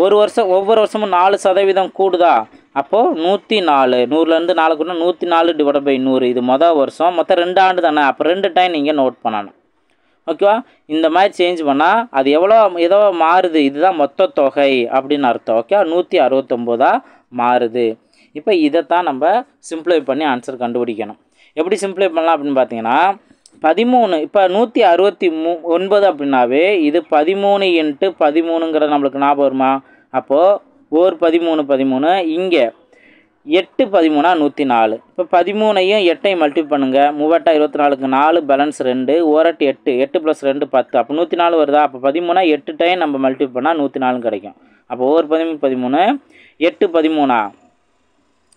ஒவ்வொரு வருஷமும் 4% கூடுதா? அப்போது 104. 100லேருந்து 4 கூடனா 104 டிவைட் பை 100. இது மொதல் வருஷம். மொத்தம் 2 ஆண்டு தானே. அப்போ 2 டைம் நீங்கள் நோட் பண்ணணும். ஓகேவா? இந்த மாதிரி சேஞ்ச் பண்ணால் அது ஏதோ மாறுது. இதுதான் மொத்த தொகை அப்படின்னு அர்த்தம். ஓகே, 169ஆக மாறுது. இப்போ இதைத்தான் நம்ம சிம்பிளை பண்ணி ஆன்சர் கண்டுபிடிக்கணும். எப்படி சிம்பிளை பண்ணலாம் அப்படின்னு பார்த்தீங்கன்னா 13 இப்போ 169 அப்படின்னாவே இது 13 இன்ட்டு 13ங்கிறது நம்மளுக்கு ஞாபகம் வருமா? அப்போது ஒரு 13 இங்கே 8 13 104. இப்போ 13ஐயும் 8ஐயும் மல்டிப்ளை பண்ணுங்கள். 3 24க்கு 4 பேலன்ஸ் 2 8 8 + 2 10. அப்போ 104 வருதா? அப்போ 13 8 டைம் நம்ம மல்டிப்ளை பண்ணால் 104 கிடைக்கும். அப்போ ஒரு 13 8 13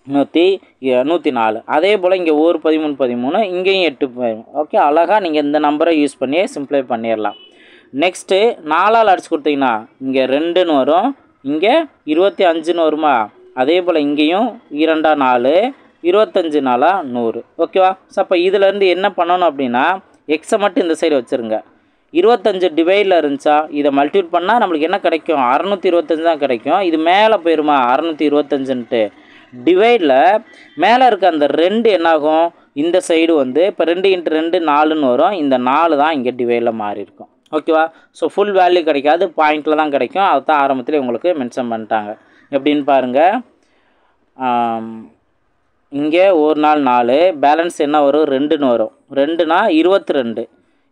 104. அதே போல் இங்கே ஒரு 13 இங்கேயும் 8. ஓகே, அழகாக நீங்கள் இந்த நம்பரை யூஸ் பண்ணி சிம்பிளை பண்ணிடலாம். நெக்ஸ்ட்டு 4ஆல் அடிச்சு கொடுத்தீங்கன்னா இங்கே 2ன்னு வரும், இங்கே 25ன்னு வருமா? அதே போல் இங்கேயும் 2 4 25 4 100. ஓகேவா? ஸோ அப்போ இதிலேருந்து என்ன பண்ணணும் அப்படின்னா எக்ஸை மட்டும் இந்த சைடு வச்சுருங்க. 25 டிவைடில் இருந்துச்சா இதை மல்டிப்ளை பண்ணால் நம்மளுக்கு என்ன கிடைக்கும்? 625 தான் கிடைக்கும். இது மேலே போயிடுமா 625ன்ட்டு? டிவைடில் மேலே இருக்க அந்த 2 என்னாகும்? இந்த சைடு வந்து இப்போ 2 × 2 4ன்னு வரும். இந்த 4 தான் இங்கே டிவைடில் மாறி இருக்கும். ஓகேவா? ஸோ ஃபுல் வேல்யூ கிடைக்காது, பாயிண்டில் தான் கிடைக்கும். அதுதான் ஆரம்பத்தில் உங்களுக்கு மென்ஷன் பண்ணிட்டாங்க. எப்படின்னு பாருங்கள். இங்கே ஒரு நாள் 4 பேலன்ஸ் என்ன வரும்? 2ன்னு வரும். 2னா 22.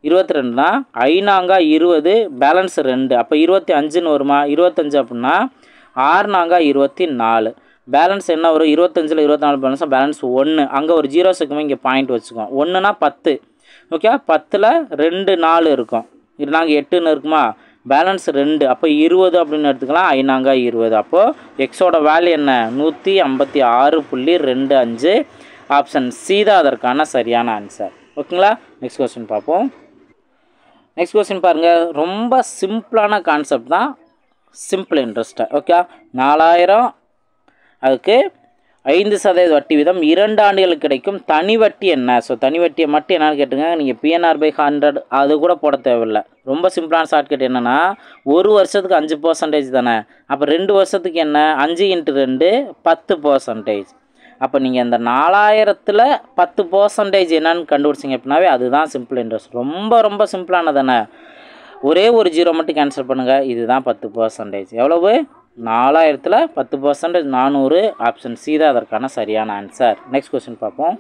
22னா 5 20 பேலன்ஸ் 2. அப்போ 25ன்னு வருமா? 25 அப்படின்னா 6 24 பேலன்ஸ் என்ன வரும்? 25ல் 24 பேலன்ஸாக பேலன்ஸ் 1. அங்கே ஒரு 0 இருக்குமே, இங்கே பாயிண்ட் வச்சுக்கோம். 1னா 10. ஓகே, 10ல் 2 4 இருக்கும். இது நாங்கள் 8ன்னு இருக்குமா? பேலன்ஸ் 2. அப்போ 20 அப்படின்னு எடுத்துக்கலாம். 5 20. அப்போது எக்ஸோட வேல்யூ என்ன? 156.25. ஆப்ஷன் சி தான் அதற்கான சரியான ஆன்சர். ஓகேங்களா? நெக்ஸ்ட் கொஸ்டின் பார்ப்போம். நெக்ஸ்ட் கொஸ்டின் பாருங்கள். ரொம்ப சிம்பிளான கான்செப்ட் தான், சிம்பிள் இன்ட்ரெஸ்ட்டாக. ஓகே, 4000 அதுக்கு 5% வட்டி வீதம் 2 ஆண்டுகளுக்கு கிடைக்கும் தனி வட்டி என்ன? ஸோ தனி வட்டியை மட்டும் என்னன்னு கேட்டுங்க. நீங்கள் PNR/100 அது கூட போட தேவையில்லை. ரொம்ப சிம்பிளான ஷார்ட்கட் என்னென்னா, ஒரு வருஷத்துக்கு 5% தானே. அப்போ 2 வருஷத்துக்கு என்ன? 5 × 2 10%. அப்போ நீங்கள் இந்த 4000ல் 10% என்னன்னு கண்டுபிடிச்சிங்க அப்படின்னாவே அதுதான் சிம்பிள் இன்ட்ரெஸ்ட். ரொம்ப ரொம்ப சிம்பிளானது தானே. ஒரே ஒரு 0 மட்டும் கேன்சல் பண்ணுங்கள். இதுதான் 10%. எவ்வளவு? 4000ல் 10% 400. ஆப்ஷன் சி தான் அதற்கான சரியான ஆன்சர். நெக்ஸ்ட் கொஸ்டின் பார்ப்போம்.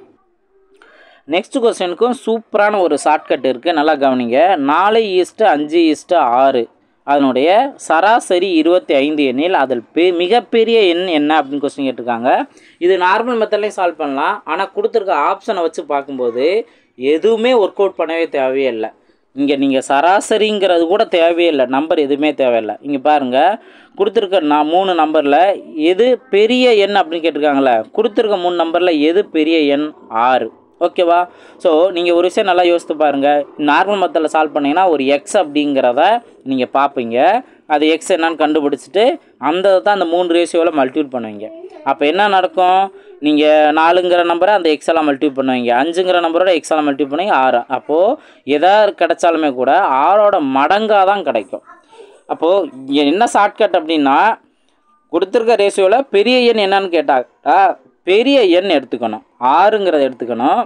நெக்ஸ்ட் கொஸ்டினுக்கும் சூப்பரான ஒரு ஷார்ட்கட் இருக்குது, நல்லா கவனிங்க. 4:5:6 அதனுடைய சராசரி 25 எண்ணில் அதில் மிகப்பெரிய எண் என்ன அப்படின்னு கொஸ்டின் கேட்டிருக்காங்க. இது நார்மல் மெத்தட்லேயும் சால்வ் பண்ணலாம். ஆனால் கொடுத்துருக்க ஆப்ஷனை வச்சு பார்க்கும்போது எதுவுமே ஒர்க் அவுட் பண்ணவே தேவையே இல்லை. இங்கே நீங்கள் சராசரிங்கிறது கூட தேவையே இல்லை, நம்பர் எதுவுமே தேவையில்லை. இங்கே பாருங்கள், கொடுத்துருக்க 3 நம்பரில் எது பெரிய எண் அப்படின்னு கேட்டிருக்காங்களே. கொடுத்துருக்க 3 நம்பரில் எது பெரிய எண்? 6. ஓகேவா? ஸோ நீங்கள் ஒரு விஷயம் நல்லா யோசித்து பாருங்கள். நார்மல் மெத்தடில் சால்வ் பண்ணிங்கன்னா ஒரு எக்ஸ் அப்படிங்கிறத நீங்கள் பார்ப்பீங்க. அது எக்ஸ் என்னன்னு கண்டுபிடிச்சிட்டு அந்த தான் அந்த 3 ரேஷியோவில் மல்டிபிள் பண்ணுவீங்க. அப்போ என்ன நடக்கும்? நீங்கள் 4ங்கிற நம்பரை அந்த எக்ஸெல்லாம் மல்டிபிள் பண்ணுவீங்க, 5ங்கிற நம்பரோட எக்ஸெல்லாம் மல்டிபிள் பண்ணுவீங்க, 6. அப்போது எதாவது கிடைச்சாலுமே கூட 6ஓட மடங்காக தான் கிடைக்கும். அப்போது என்ன ஷார்ட்கட் அப்படின்னா, கொடுத்துருக்க ரேஷியோவில் பெரிய எண் என்னன்னு கேட்டாக்கா பெரிய எண் எடுத்துக்கணும், 6ங்கிறத எடுத்துக்கணும்.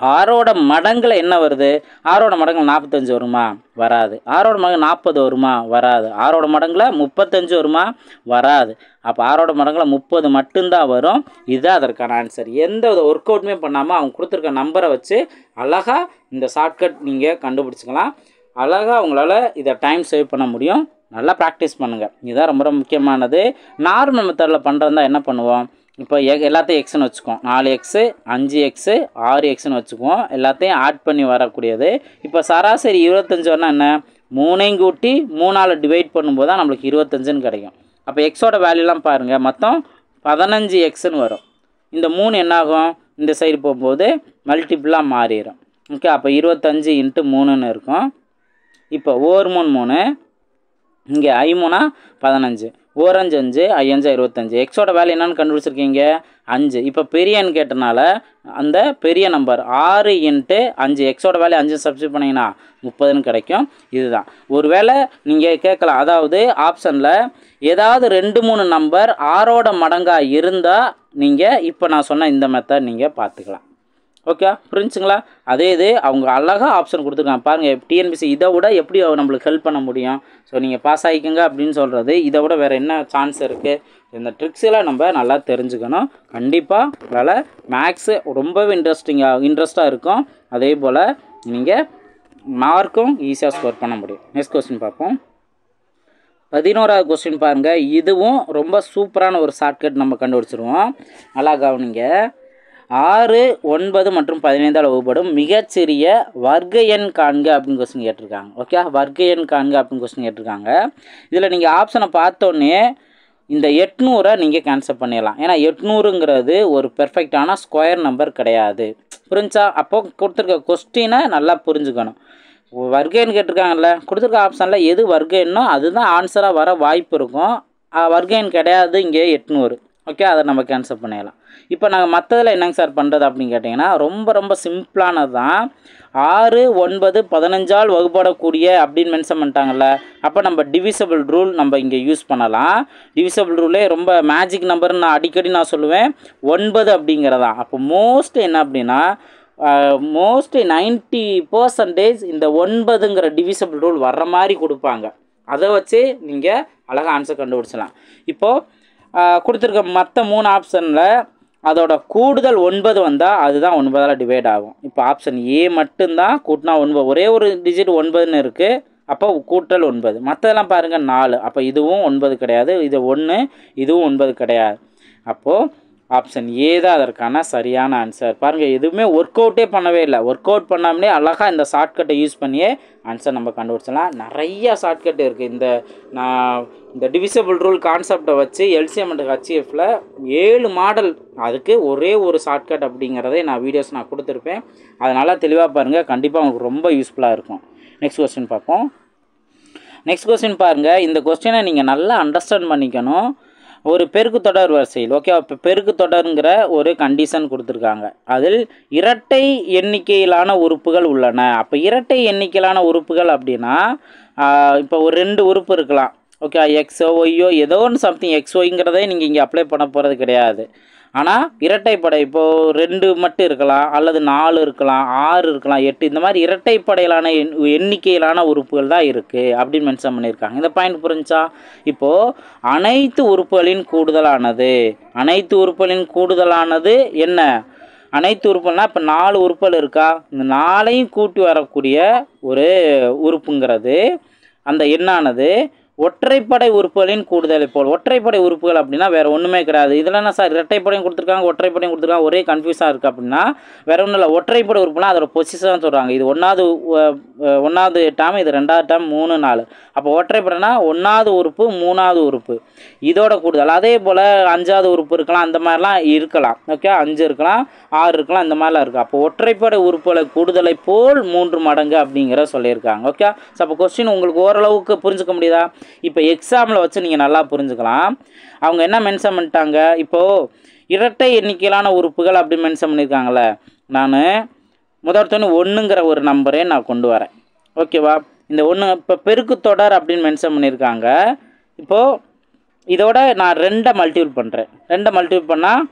6ஓட மடங்கில் என்ன வருது? 6ஓட மடங்கில் 45 வருமா? வராது. 6ஓட மடங்கு 40 வருமா? வராது. 6ஓட மடங்கில் 35 வருமா? வராது. அப்போ 6ஓட மடங்கில் 30 மட்டும்தான் வரும். இதுதான் அதற்கான ஆன்சர். எந்த வித ஒர்க் அவுட்டுமே பண்ணாமல் அவங்க கொடுத்துருக்க நம்பரை வச்சு அழகாக இந்த ஷார்ட்கட் நீங்கள் கண்டுபிடிச்சிக்கலாம். அழகாக உங்களால் இதை டைம் சேவ் பண்ண முடியும். நல்லா ப்ராக்டிஸ் பண்ணுங்கள். இதுதான் ரொம்ப ரொம்ப முக்கியமானது. நார்மல் மெத்தடில் பண்ணுறதா என்ன பண்ணுவோம்? இப்போ எல்லாத்தையும் எக்ஸ்னு வச்சுக்குவோம். 4x 5x 6xன்னு வச்சுக்குவோம். எல்லாத்தையும் ஆட் பண்ணி வரக்கூடியது. இப்போ சராசரி 25 வரனா என்ன? 3ஐயும் கூட்டி 3ஆல் டிவைட் பண்ணும்போது தான் நம்மளுக்கு 25ன்னு கிடைக்கும். அப்போ எக்ஸோட வேல்யூலாம் பாருங்கள், மொத்தம் 15xன்னு வரும். இந்த 3 என்னாகும்? இந்த சைடு போகும்போது மல்டிபிளாக மாறிடும். ஓகே, அப்போ 25 × 3ன்னு இருக்கும். இப்போ 1 3 3, இங்கே 5 15, 1 5 5, 5 25. எக்ஸோட வேல்யூ என்னன்னு கண்டுபிடிச்சிருக்கீங்க? 5. இப்போ பெரிய எண் கேட்டனால அந்த பெரிய நம்பர் 6 × 5, எக்ஸோட வேல்யூ 5 சப்ஸ்டிட் பண்ணிங்கன்னா 30ன்னு கிடைக்கும். இதுதான். ஒருவேளை நீங்கள் கேட்கலாம், அதாவது ஆப்ஷனில் ஏதாவது 2 3 நம்பர் 6ஓட மடங்காக இருந்தால் நீங்கள் இப்போ நான் சொன்ன இந்த மெத்தட் நீங்கள் பார்த்துக்கலாம். ஓகே, புரிஞ்சுங்களா? அதே இது அவங்க அழகாக ஆப்ஷன் கொடுத்துருக்காங்க பாருங்கள். டிஎன்பிசி இதை விட எப்படி நம்மளுக்கு ஹெல்ப் பண்ண முடியும்? ஸோ நீங்கள் பாஸ் ஆகிக்கங்க அப்படின்னு சொல்கிறது, இதை விட வேறு என்ன சான்ஸ் இருக்குது? இந்த ட்ரிக்ஸெல்லாம் நம்ம நல்லா தெரிஞ்சுக்கணும். கண்டிப்பாக உங்களால் மேக்ஸு ரொம்பவே இன்ட்ரெஸ்ட்டாக இருக்கும். அதே போல் நீங்கள் மார்க்கும் ஈஸியாக ஸ்கோர் பண்ண முடியும். நெக்ஸ்ட் கொஸ்டின் பார்ப்போம். 11வது கொஸ்டின் பாருங்கள். இதுவும் ரொம்ப சூப்பரான ஒரு ஷார்ட்கட் நம்ம கண்டுபிடிச்சிருவோம். நல்லா கவனிங்க. 6 9 மற்றும் 15ஆல் வகுப்படும் மிகச்சிறிய வர்க்க எண் காண்க அப்படின்னு கொஸ்டின் கேட்டிருக்காங்க. ஓகே, வர்க்க எண் காண்க அப்படின்னு கொஸ்டின் கேட்டிருக்காங்க. இதில் நீங்கள் ஆப்ஷனை பார்த்தோன்னே இந்த 800 நீங்கள் கேன்சல் பண்ணிடலாம். ஏன்னா 800ங்கிறது ஒரு பெர்ஃபெக்டான ஸ்கொயர் நம்பர் கிடையாது. புரிஞ்சா? அப்போது கொடுத்துருக்க கொஸ்டினை நல்லா புரிஞ்சுக்கணும். வர்க்க எண் கேட்டிருக்காங்கல்ல, கொடுத்துருக்க ஆப்ஷனில் எது வர்க்க எண்ணோ அதுதான் ஆன்சராக வர வாய்ப்பு இருக்கும். வர்க்க எண் கிடையாது இங்கே 800. ஓகே, அதை நம்ம கேன்சல் பண்ணிடலாம். இப்போ நாங்கள் மற்றதில் என்னங்க சார் பண்ணுறது அப்படின்னு கேட்டிங்கன்னா, ரொம்ப ரொம்ப சிம்பிளானது தான். 6 9 15ஆல் வகுப்படக்கூடிய அப்படின்னு மென்ஷன் பண்ணிட்டாங்கல்ல, அப்போ நம்ம டிவிசபிள் ரூல் நம்ம இங்கே யூஸ் பண்ணலாம். டிவிசபிள் ரூலே ரொம்ப மேஜிக் நம்பர்னு நான் அடிக்கடி சொல்லுவேன், 9 அப்படிங்கிறதான். அப்போ மோஸ்ட் என்ன அப்படின்னா மோஸ்ட்லி 90% இந்த 9ங்கிற டிவிசபிள் ரூல் வர்ற மாதிரி கொடுப்பாங்க. அதை வச்சு நீங்கள் அழகாக ஆன்சர் கண்டுபிடிச்சலாம். இப்போது கொடுத்துருக்க மற்ற 3 ஆப்ஷனில் அதோட கூடுதல் 9 வந்தால் அதுதான் 9ஆல் டிவைட் ஆகும். இப்போ ஆப்ஷன் ஏ மட்டும்தான் கூட்டினா 9, ஒரே ஒரு டிஜிட் 9ன்னு இருக்குது. அப்போ கூட்டல் 9. மற்றதெல்லாம் பாருங்கள் 4. அப்போ இதுவும் 9 கிடையாது, இது 1, இதுவும் 9 கிடையாது. அப்போது ஆப்ஷன் ஏ தான் அதற்கான சரியான ஆன்சர். பாருங்கள், எதுவுமே ஒர்க் அவுட்டே பண்ணவே இல்லை. ஒர்க் அவுட் பண்ணாமலே அழகாக இந்த ஷார்ட்கட்டை யூஸ் பண்ணியே ஆன்சர் நம்ம கண்டுபிடிச்சலாம். நிறையா ஷார்ட்கட் இருக்குது. இந்த டிவிசபிள் ரூல் கான்செப்டை வச்சு எல்சிஎம் அண்ட் ஹெச்எஃப்பில் 7 மாடல், அதுக்கு ஒரே ஒரு ஷார்ட்கட் அப்படிங்கிறதே நான் வீடியோஸ் கொடுத்துருப்பேன். அதனால் தெளிவாக பாருங்கள், கண்டிப்பாக உங்களுக்கு ரொம்ப யூஸ்ஃபுல்லாக இருக்கும். நெக்ஸ்ட் கொஸ்டின் பார்ப்போம். நெக்ஸ்ட் கொஸ்டின் பாருங்கள். இந்த கொஸ்டினை நீங்கள் நல்லா அண்டர்ஸ்டாண்ட் பண்ணிக்கணும். ஒரு பெருக்கு தொடர் வரிசையில் ஓகே இப்போ பெருக்கு தொடருங்கிற ஒரு கண்டிஷன் கொடுத்துருக்காங்க. அதில் இரட்டை எண்ணிக்கையிலான உறுப்புகள் உள்ளன. அப்போ இரட்டை எண்ணிக்கையிலான உறுப்புகள் அப்படின்னா இப்போ ஒரு 2 உறுப்பு இருக்கலாம். ஓகே எக்ஸோ ஒய்யோ ஏதோ ஒன்று சம்திங் எக்ஸ்ஒய்ங்கிறதே நீங்கள் இங்கே அப்ளை பண்ண போகிறது கிடையாது. ஆனால் இரட்டைப்படை இப்போது 2 மட்டும் இருக்கலாம், அல்லது 4 இருக்கலாம், 6 இருக்கலாம், 8 இந்த மாதிரி இரட்டைப்படையிலான எண்ணிக்கையிலான உறுப்புகள் தான் இருக்குது அப்படின்னு மென்ஷன் பண்ணியிருக்காங்க. இந்த பாயிண்ட் புரிஞ்சா? இப்போது அனைத்து உறுப்புகளின் கூடுதலானது என்ன? அனைத்து உறுப்புகள்னால் இப்போ 4 உறுப்புகள் இருக்கா, இந்த 4ஐயும் கூட்டி வரக்கூடிய ஒரு உறுப்புங்கிறது அந்த எண்ணானது ஒற்றைப்படை உறுப்புகளின் கூடுதலை போல். ஒற்றைப்படை உறுப்புகள் அப்படின்னா வேறு ஒன்றுமே கிடையாது. இதில் என்ன சார் இரட்டைப்படையும் கொடுத்துருக்காங்க, ஒற்றைப்படையும் கொடுத்துருக்காங்க, ஒரே கன்ஃபியூஸாக இருக்குது அப்படின்னா வேறு ஒன்றும் இல்லை. ஒற்றைப்படை உறுப்புனா அதோட பொசிஷன் சொல்கிறாங்க. இது ஒன்றாவது டேம், இது 2வது டேம், 3 4. அப்போ ஒற்றைப்படைனா 1வது உறுப்பு 3வது உறுப்பு இதோட கூடுதல். அதே போல் 5வது உறுப்பு இருக்கலாம், அந்த மாதிரிலாம் இருக்கலாம். ஓகே 5 இருக்கலாம், 6 இருக்கலாம், இந்த மாதிரிலாம் இருக்குது. அப்போ ஒற்றைப்படை உறுப்புகளை கூடுதலை போல் 3 மடங்கு அப்படிங்கிற சொல்லியிருக்காங்க. ஓகே ஸோ அப்போ கொஸ்டின் உங்களுக்கு ஓரளவுக்கு புரிஞ்சுக்க முடியுதா? இப்போ எக்ஸாமில் வச்சு நீங்கள் நல்லா புரிஞ்சுக்கலாம். அவங்க என்ன மென்ஷன் பண்ணிட்டாங்க, இப்போது இரட்டை எண்ணிக்கையிலான உறுப்புகள் அப்படி மென்ஷன் பண்ணியிருக்காங்களே, நான் முதற்தொன்று 1ங்கிற ஒரு நம்பரே நான் கொண்டு வரேன். ஓகேவா? இந்த 1 இப்போ பெருக்கு தொடர் அப்படின்னு மென்ஷன் பண்ணியிருக்காங்க. இப்போது இதோட நான் 2 மல்டிபிள் பண்ணுறேன். 2 மல்டிபிள் பண்ணால்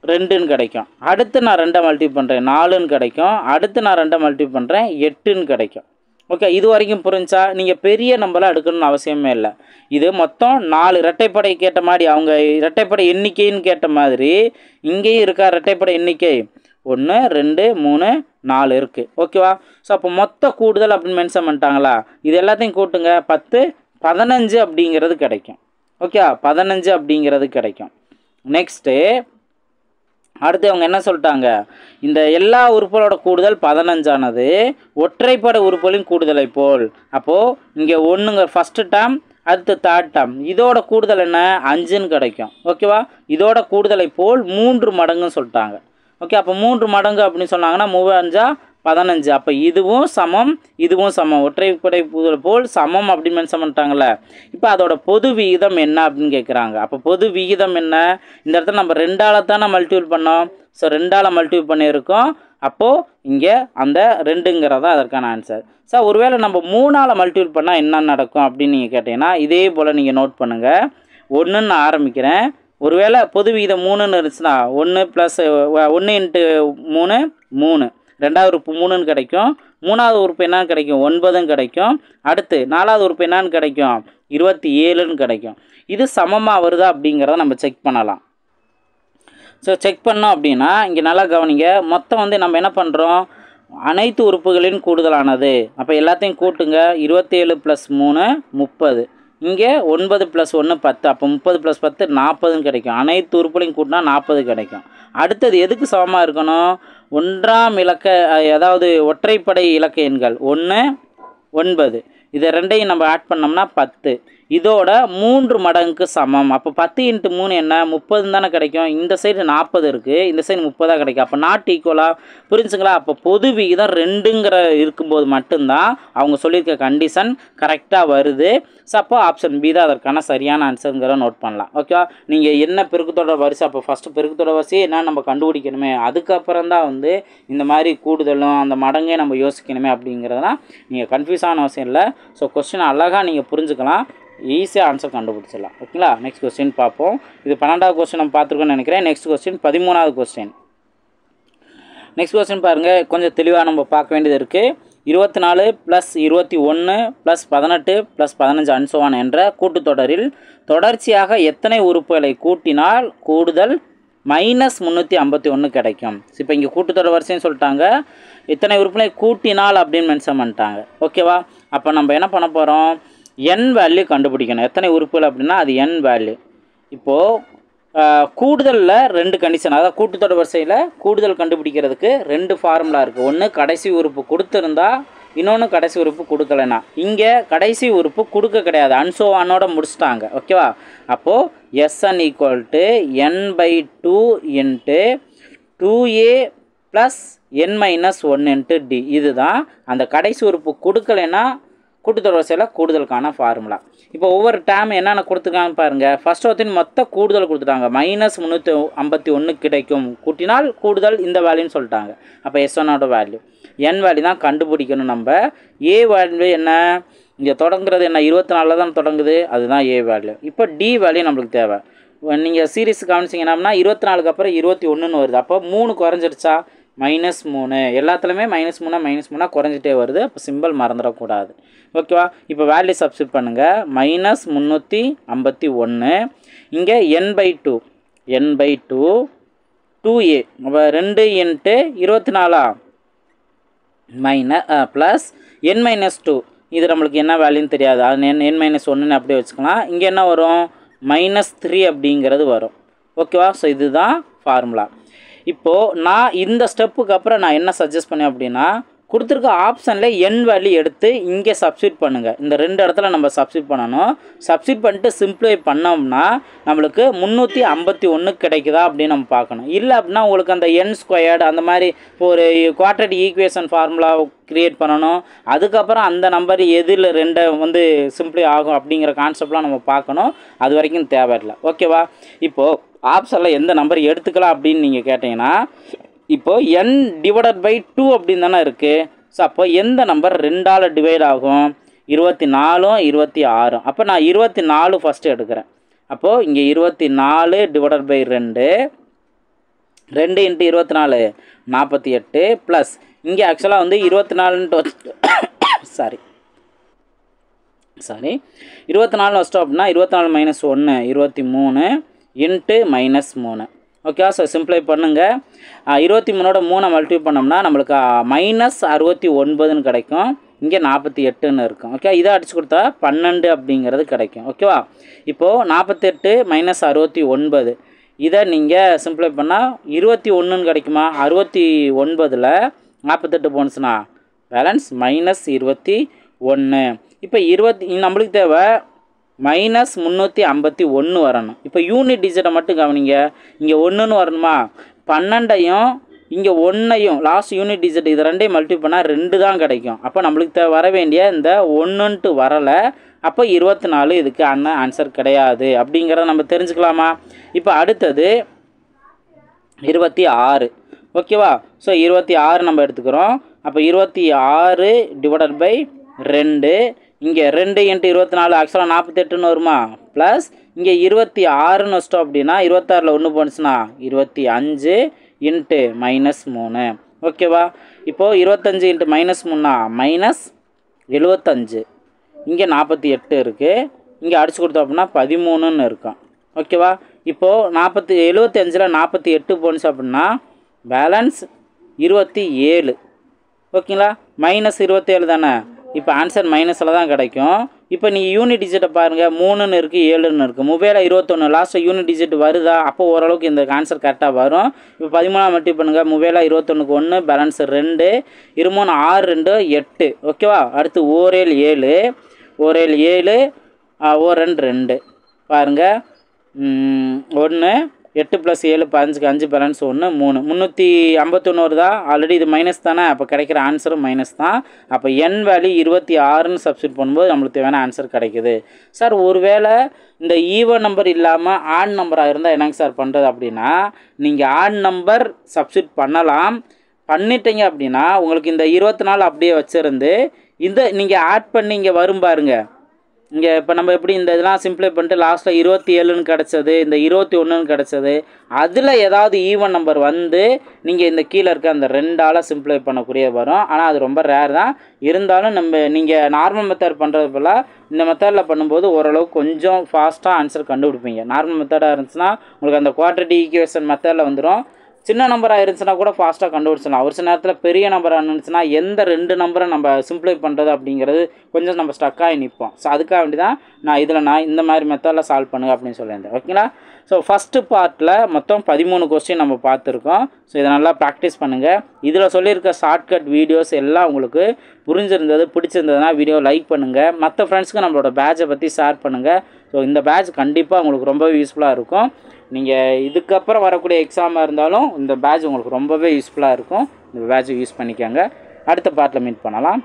2ன்னு கிடைக்கும். அடுத்து நான் 2 மல்டிபிள் பண்ணுறேன், 4ன்னு கிடைக்கும். அடுத்து நான் 2 மல்டிபிள் பண்ணுறேன், 8ன்னு கிடைக்கும். ஓகே இது வரைக்கும் புரிஞ்சா? நீங்கள் பெரிய நம்பராக எடுக்கணும்னு அவசியமே இல்லை. இது மொத்தம் 4 இரட்டைப்படை கேட்ட மாதிரி, அவங்க இரட்டைப்படை எண்ணிக்கைன்னு கேட்ட மாதிரி இங்கேயும் இருக்கா இரட்டைப்படை எண்ணிக்கை 1 2 3 4 இருக்குது. ஓகேவா? ஸோ அப்போ மொத்த கூடுதல் அப்படின்னு மென்ஷன் பண்ணிட்டாங்களா, இது எல்லாத்தையும் கூட்டுங்க, 10 15 அப்படிங்கிறது கிடைக்கும். ஓகே 15 அப்படிங்கிறது கிடைக்கும். நெக்ஸ்ட்டு அடுத்து அவங்க என்ன சொல்லிட்டாங்க, இந்த எல்லா உறுப்புகளோட கூடுதல் 15ஆனது ஒற்றைப்படை உறுப்புகளின் கூடுதலை போல். அப்போது இங்கே 1ங்க ஃபஸ்ட்டு டேம், அடுத்து 3rd டேம், இதோட கூடுதல் என்ன 5ன்னு கிடைக்கும். ஓகேவா? இதோட கூடுதலை போல் 3 மடங்குன்னு சொல்லிட்டாங்க. ஓகே அப்போ 3 மடங்கு அப்படின்னு சொன்னாங்கன்னா 3 5 15. அப்போ இதுவும் சமம் இதுவும் சமம், ஒற்றைப்படை கூடுதல் போல் சமம் அப்படின்னு மென்ஷன் பண்ணிட்டாங்களே. இப்போ அதோட பொது விகிதம் என்ன அப்படின்னு கேட்குறாங்க. அப்போ பொது விகிதம் என்ன? இந்த இடத்துல நம்ம 2ஆல் தானே மல்டிபிள் பண்ணோம். ஸோ 2ஆல் மல்டிபிள் பண்ணியிருக்கோம். அப்போது இங்கே அந்த 2ங்கிறதா அதற்கான ஆன்சர். ஸோ ஒருவேளை நம்ம 3ஆல் மல்டிபிள் பண்ணால் என்ன நடக்கும் அப்படின்னு நீங்கள் கேட்டிங்கன்னா இதே போல் நீங்கள் நோட் பண்ணுங்கள். 1ன்னு நான் ஆரம்பிக்கிறேன். ஒருவேளை பொது விகிதம் 3ன்னு இருந்துச்சுன்னா 1 + 1 × 3 3, 2வது உறுப்பு 3ன்னு கிடைக்கும். 3வது உறுப்பு என்னன்னு கிடைக்கும் 9ன்னு கிடைக்கும். அடுத்து 4வது உறுப்பு என்னன்னு கிடைக்கும் 27ன்னு கிடைக்கும். இது சமமாக வருதா அப்படிங்கிறத நம்ம செக் பண்ணலாம். ஸோ செக் பண்ணோம் அப்படின்னா இங்கே நல்லா கவனிங்க. மொத்தம் வந்து நம்ம என்ன பண்ணுறோம், அனைத்து உறுப்புகளின் கூடுதலானது. அப்போ எல்லாத்தையும் கூட்டுங்க. 27 + 3 30. இங்கே 9 + 1 10. அப்போ 30 + 10 40ன்னு கிடைக்கும். அனைத்து உறுப்புகளையும் கூட்டினா 40 கிடைக்கும். அடுத்தது எதுக்கு சமமாக இருக்கணும், 1ஆம் இலக்க அதாவது ஒற்றைப்படை இலக்க எண்கள் 1 9 இதை 2ஐயும் நம்ம ஆட் பண்ணோம்னா 10. இதோட 3 மடங்குக்கு சமம். அப்போ 10 × 3 என்ன 30 தானே கிடைக்கும். இந்த சைடு 40 இருக்குது, இந்த சைடு 30 கிடைக்கும். அப்போ நாட் ஈக்குவலாக புரிஞ்சுங்களா? அப்போ பொது விகிதம் 2ங்கிற இருக்கும்போது மட்டும்தான் அவங்க சொல்லியிருக்க கண்டிஷன் கரெக்டாக வருது. ஸோ அப்போ ஆப்ஷன் பி தான் அதற்கான சரியான ஆன்சருங்கிற நோட் பண்ணலாம். ஓகேவா? நீங்கள் என்ன பெருக்குத்தொடர் வரிசை, அப்போ ஃபஸ்ட்டு பெருக்குத்தொடர் வரிசையை என்ன நம்ம கண்டுபிடிக்கணுமே, அதுக்கப்புறம் தான் வந்து இந்த மாதிரி கூடுதலும் அந்த மடங்கே நம்ம யோசிக்கணுமே அப்படிங்கிறதுலாம் நீங்கள் கன்ஃபியூஸ் ஆன அவசியம் இல்லை. ஸோ கொஸ்டின் அழகாக நீங்கள் புரிஞ்சுக்கலாம், ஈஸியாக ஆன்சர் கண்டுபிடிச்சிடலாம். ஓகேங்களா? நெக்ஸ்ட் கொஸ்டின் பார்ப்போம். இது 12வது கொஸ்டின் நம்ம பார்த்துருக்கோன்னு நினைக்கிறேன். நெக்ஸ்ட் கொஸ்டின் 13வது கொஸ்டின். நெக்ஸ்ட் கொஸ்டின் பாருங்கள், கொஞ்சம் தெளிவாக நம்ம பார்க்க வேண்டியது இருக்குது. 24 + 21 + 18 + 15 அன்சோவான் என்ற கூட்டுத்தொடரில் தொடர்ச்சியாக எத்தனை உறுப்புகளை கூட்டினால் கூடுதல் -351 கிடைக்கும். இப்போ இங்கே கூட்டுத்தொடர் வரிசைன்னு சொல்லிட்டாங்க, எத்தனை உறுப்புகளை கூட்டினால் அப்படின்னு மென்ஷன் பண்ணிட்டாங்க. ஓகேவா? அப்போ நம்ம என்ன பண்ண போகிறோம், n வேல்யூ கண்டுபிடிக்கணும். எத்தனை உறுப்புகள் அப்படின்னா அது n வேல்யூ. இப்போது கூடுதலில் 2 கண்டிஷன், அதாவது கூட்டுத்தொடர் வரிசையில் கூடுதல் கண்டுபிடிக்கிறதுக்கு 2 ஃபார்முலா இருக்குது. ஒன்று கடைசி உறுப்பு கொடுத்துருந்தா, இன்னொன்று கடைசி உறுப்பு கொடுக்கலைன்னா. இங்கே கடைசி உறுப்பு கொடுக்க கிடையாது, அன்சோவானோட முடிச்சிட்டாங்க. ஓகேவா? அப்போது Sn = n/2 × 2a + n - 1 × d. இதுதான் அந்த கடைசி உறுப்பு கொடுக்கலைன்னா கூட்டுத்தொடர் வரிசையில் கூடுதலுக்கான ஃபார்முலா. இப்போ ஒவ்வொரு டேம் என்னென்ன கொடுத்துருக்காங்கன்னு பாருங்கள். ஃபர்ஸ்ட் ஒருத்தின் மொத்த கூடுதல் கொடுத்துட்டாங்க. -351 கிடைக்கும், கூட்டினால் கூடுதல் இந்த வேல்யூன்னு சொல்லிட்டாங்க. அப்போ S1ஓட வேல்யூ n வேல்யூ தான் கண்டுபிடிக்கணும். நம்ம ஏ வேல்யூ என்ன, இங்கே தொடங்குறது என்ன 24 தான் தொடங்குது, அதுதான் ஏ வேல்யூ. இப்போ டி வேல்யூ நம்மளுக்கு தேவை. நீங்கள் சீரீஸ் கவனிச்சிங்கன்னா 24க்கு அப்புறம் 21ன்னு வருது. அப்போ 3 குறைஞ்சிடுச்சா, -3 எல்லாத்துலேயுமே -3 குறைஞ்சிட்டே வருது. அப்போ சிம்பிள் மறந்துடக்கூடாது. ஓகேவா? இப்போ வேல்யூ சப்ஸ்டிட் பண்ணுங்கள். -351 இங்கே n/2 2a அப்போ 2 × 24 ப்ளஸ் n-2 இது நம்மளுக்கு என்ன வேல்யூன்னு தெரியாது, அது n-1ன்னு அப்படியே வச்சுக்கலாம். இங்கே என்ன வரும், -3 அப்படிங்கிறது வரும். ஓகேவா? ஸோ இதுதான் ஃபார்முலா. இப்போது நான் இந்த ஸ்டெப்புக்கு அப்புறம் நான் என்ன சஜஸ்ட் பண்ணேன் அப்படின்னா, கொடுத்துருக்க ஆப்ஷனில் n வேல்யூ எடுத்து இங்கே சப்ஸ்டிட் பண்ணுங்கள். இந்த 2 இடத்துல நம்ம சப்ஸ்டிட் பண்ணணும். சப்ஸ்டிட் பண்ணிட்டு சிம்ப்ளிஃபை பண்ணோம்னா நம்மளுக்கு 351 கிடைக்குதா அப்படின்னு நம்ம பார்க்கணும். இல்லை அப்படின்னா உங்களுக்கு அந்த n² அந்த மாதிரி இப்போ ஒரு குவாட்ரேட்டிக் ஈக்குவேஷன் ஃபார்முலா க்ரியேட் பண்ணணும். அதுக்கப்புறம் அந்த நம்பர் எதில் 2 வந்து சிம்ப்ளி ஆகும் அப்படிங்கிற கான்செப்ட்லாம் நம்ம பார்க்கணும். அது வரைக்கும் தேவையில்லை. ஓகேவா? இப்போது ஆப்ஷனில் எந்த நம்பர் எடுத்துக்கலாம் அப்படின்னு நீங்கள் கேட்டிங்கன்னா, இப்போது n/2 அப்படின்னு தானே இருக்குது. ஸோ அப்போ எந்த நம்பர் 2ஆல் டிவைட் ஆகும், 24 26. அப்போ நான் 24 ஃபஸ்ட்டு எடுக்கிறேன். அப்போது இங்கே 24 / 2 2 × 24 48 ப்ளஸ் இங்கே ஆக்சுவலாக வந்து 24 சாரி 24 வச்சிட்டோம் அப்படின்னா 24 - 1 23 × -3. ஓகே, ஸோ சிம்ப்ளை பண்ணுங்கள். 23ஓட 3 மல்டிப்ளை பண்ணோம்னா நம்மளுக்கு -69ன்னு கிடைக்கும். இங்கே 48ன்னு இருக்கும். ஓகே, இதை அடிச்சு கொடுத்தா 12 அப்படிங்கிறது கிடைக்கும். ஓகேவா? இப்போது 48 - 69 இதை நீங்கள் சிம்ப்ளை பண்ணால் 21ன்னு கிடைக்குமா? 69ல் 48 போனுச்சுன்னா பேலன்ஸ் -21. இப்போ நம்மளுக்கு தேவை -351 வரணும். இப்போ யூனிட் டிஜிட்டை மட்டும் கவனிங்க. இங்கே 1ன்னு வரணுமா? 12ஐயும் இங்கே 1ஐயும் லாஸ்ட் யூனிட் டிஜிட் இது 2ஐயும் மல்டிப்ளை பண்ணால் 2 தான் கிடைக்கும். அப்போ நம்மளுக்கு வர வேண்டிய இந்த 1ன்ட்டு வரலை. அப்போ 24 இதுக்கு ஆன்சர் கிடையாது அப்படிங்கிறத நம்ம தெரிஞ்சுக்கலாமா? இப்போ அடுத்தது 26. ஓகேவா? ஸோ 26 நம்ம எடுத்துக்கிறோம். அப்போ 26 / 2 இங்கே 2 × 24 ஆக்சுவலாக 48ன்னு வருமா? ப்ளஸ் இங்கே 26ன்னு வச்சிட்டோம் அப்படின்னா 26ல் 1 போனுச்சுன்னா 25 × -3. ஓகேவா? இப்போது 25 × -3னா -75. இங்கே 48 இருக்குது. இங்கே அடிச்சு கொடுத்தோம் அப்படின்னா 13ன்னு இருக்கும். ஓகேவா? இப்போது 75ல் 48 போனுச்சு அப்படின்னா பேலன்ஸ் 27. ஓகேங்களா? -27 தானே. இப்போ ஆன்சர் மைனஸில் தான் கிடைக்கும். இப்போ நீங்கள் யூனிட் டிஜிட்டை பாருங்கள். 3ன்னு இருக்குது, 7ன்னு இருக்குது. மொபைலில் 21 லாஸ்ட்டில் யூனிட் டிஜிட் வருதா? அப்போ ஓரளவுக்கு இந்த ஆன்சர் கரெக்டாக வரும். இப்போ 13 மல்டிப்ளை பண்ணுங்கள். மொபைலில் 21க்கு 1 பேலன்ஸ் 2 23 6 2 8. ஓகேவா? அடுத்து 1 7 7 1 7 1 2 பாருங்கள். 1 8 + 7 15க்கு 5 பேலன்ஸ் 1 3 351 வருதா? ஆல்ரெடி இது மைனஸ் தானே. அப்போ கிடைக்கிற ஆன்சரும் மைனஸ் தான். அப்போ n வேல்யூ 26ன்னு சப்ஸ்டிட் பண்ணும்போது நம்மளுக்கு தேவையான ஆன்சர் கிடைக்குது. சார் ஒருவேளை இந்த ஈவன் நம்பர் இல்லாமல் ஆட் நம்பராக இருந்தால் என்னங்க சார் பண்ணுறது அப்படின்னா, நீங்கள் ஆட் நம்பர் சப்ஸ்டிட் பண்ணலாம். பண்ணிட்டீங்க அப்படின்னா உங்களுக்கு இந்த 24 அப்படியே வச்சுருந்து இந்த நீங்கள் ஆட் பண்ணி இங்கே வரும் பாருங்க. இங்கே இப்போ நம்ம எப்படி இந்த இதெல்லாம் சிம்ப்ளை பண்ணிட்டு லாஸ்ட்டில் 27ன்னு கிடச்சது, இந்த 21ன்னு கிடச்சது, அதில் ஏதாவது ஈவன் நம்பர் வந்து நீங்கள் இந்த கீழே இருக்க அந்த 2ஆல் சிம்ப்ளை பண்ணக்கூடிய வரும். ஆனால் அது ரொம்ப ரேர் தான். இருந்தாலும் நீங்கள் நார்மல் மெத்தட் பண்ணுறது போல் இந்த மெத்தடில் பண்ணும்போது ஓரளவுக்கு கொஞ்சம் ஃபாஸ்ட்டாக ஆன்சர் கண்டுபிடிப்பீங்க. நார்மல் மெத்தடாக இருந்துச்சுன்னா உங்களுக்கு அந்த குவாட்ரேட்டிக் ஈக்குவேஷன் மெத்தடில் வந்துடும். சின்ன நம்பராக இருந்துச்சுன்னா கூட ஃபாஸ்ட்டாக கண்டுபிடிச்சிடலாம். ஒரு சில நேரத்தில் பெரிய நம்பராக இருந்துச்சுன்னா எந்த 2 நம்பரை நம்ம சிம்ப்ளை பண்ணுறது அப்படிங்கிறது கொஞ்சம் நம்ம ஸ்டக்காகி நிற்போம். ஸோ அதுக்காக வேண்டி தான் நான் இந்த மாதிரி மெத்தடில் சால்வ் பண்ணுங்க அப்படின்னு சொல்லியிருந்தேன். ஓகேங்களா? ஸோ ஃபஸ்ட்டு பார்ட்டில் மொத்தம் 13 கொஸ்டின் நம்ம பார்த்துருக்கோம். ஸோ இதை நல்லா ப்ராக்டிஸ் பண்ணுங்கள். இதில் சொல்லியிருக்க ஷார்ட்கட் வீடியோஸ் எல்லாம் உங்களுக்கு பிடிச்சிருந்ததுன்னா வீடியோ லைக் பண்ணுங்கள். மற்ற ஃப்ரெண்ட்ஸ்க்கு நம்மளோட பேட்சை பற்றி ஷேர் பண்ணுங்கள். ஸோ இந்த பேட்ச் கண்டிப்பாக உங்களுக்கு ரொம்பவே யூஸ்ஃபுல்லாக இருக்கும். நீங்கள் இதுக்கப்புறம் வரக்கூடிய எக்ஸாமாக இருந்தாலும் இந்த பேட்ச் உங்களுக்கு ரொம்பவே யூஸ்ஃபுல்லாக இருக்கும். இந்த பேட்சை யூஸ் பண்ணிக்கோங்க. அடுத்த பார்ட்டில் மீட் பண்ணலாம்.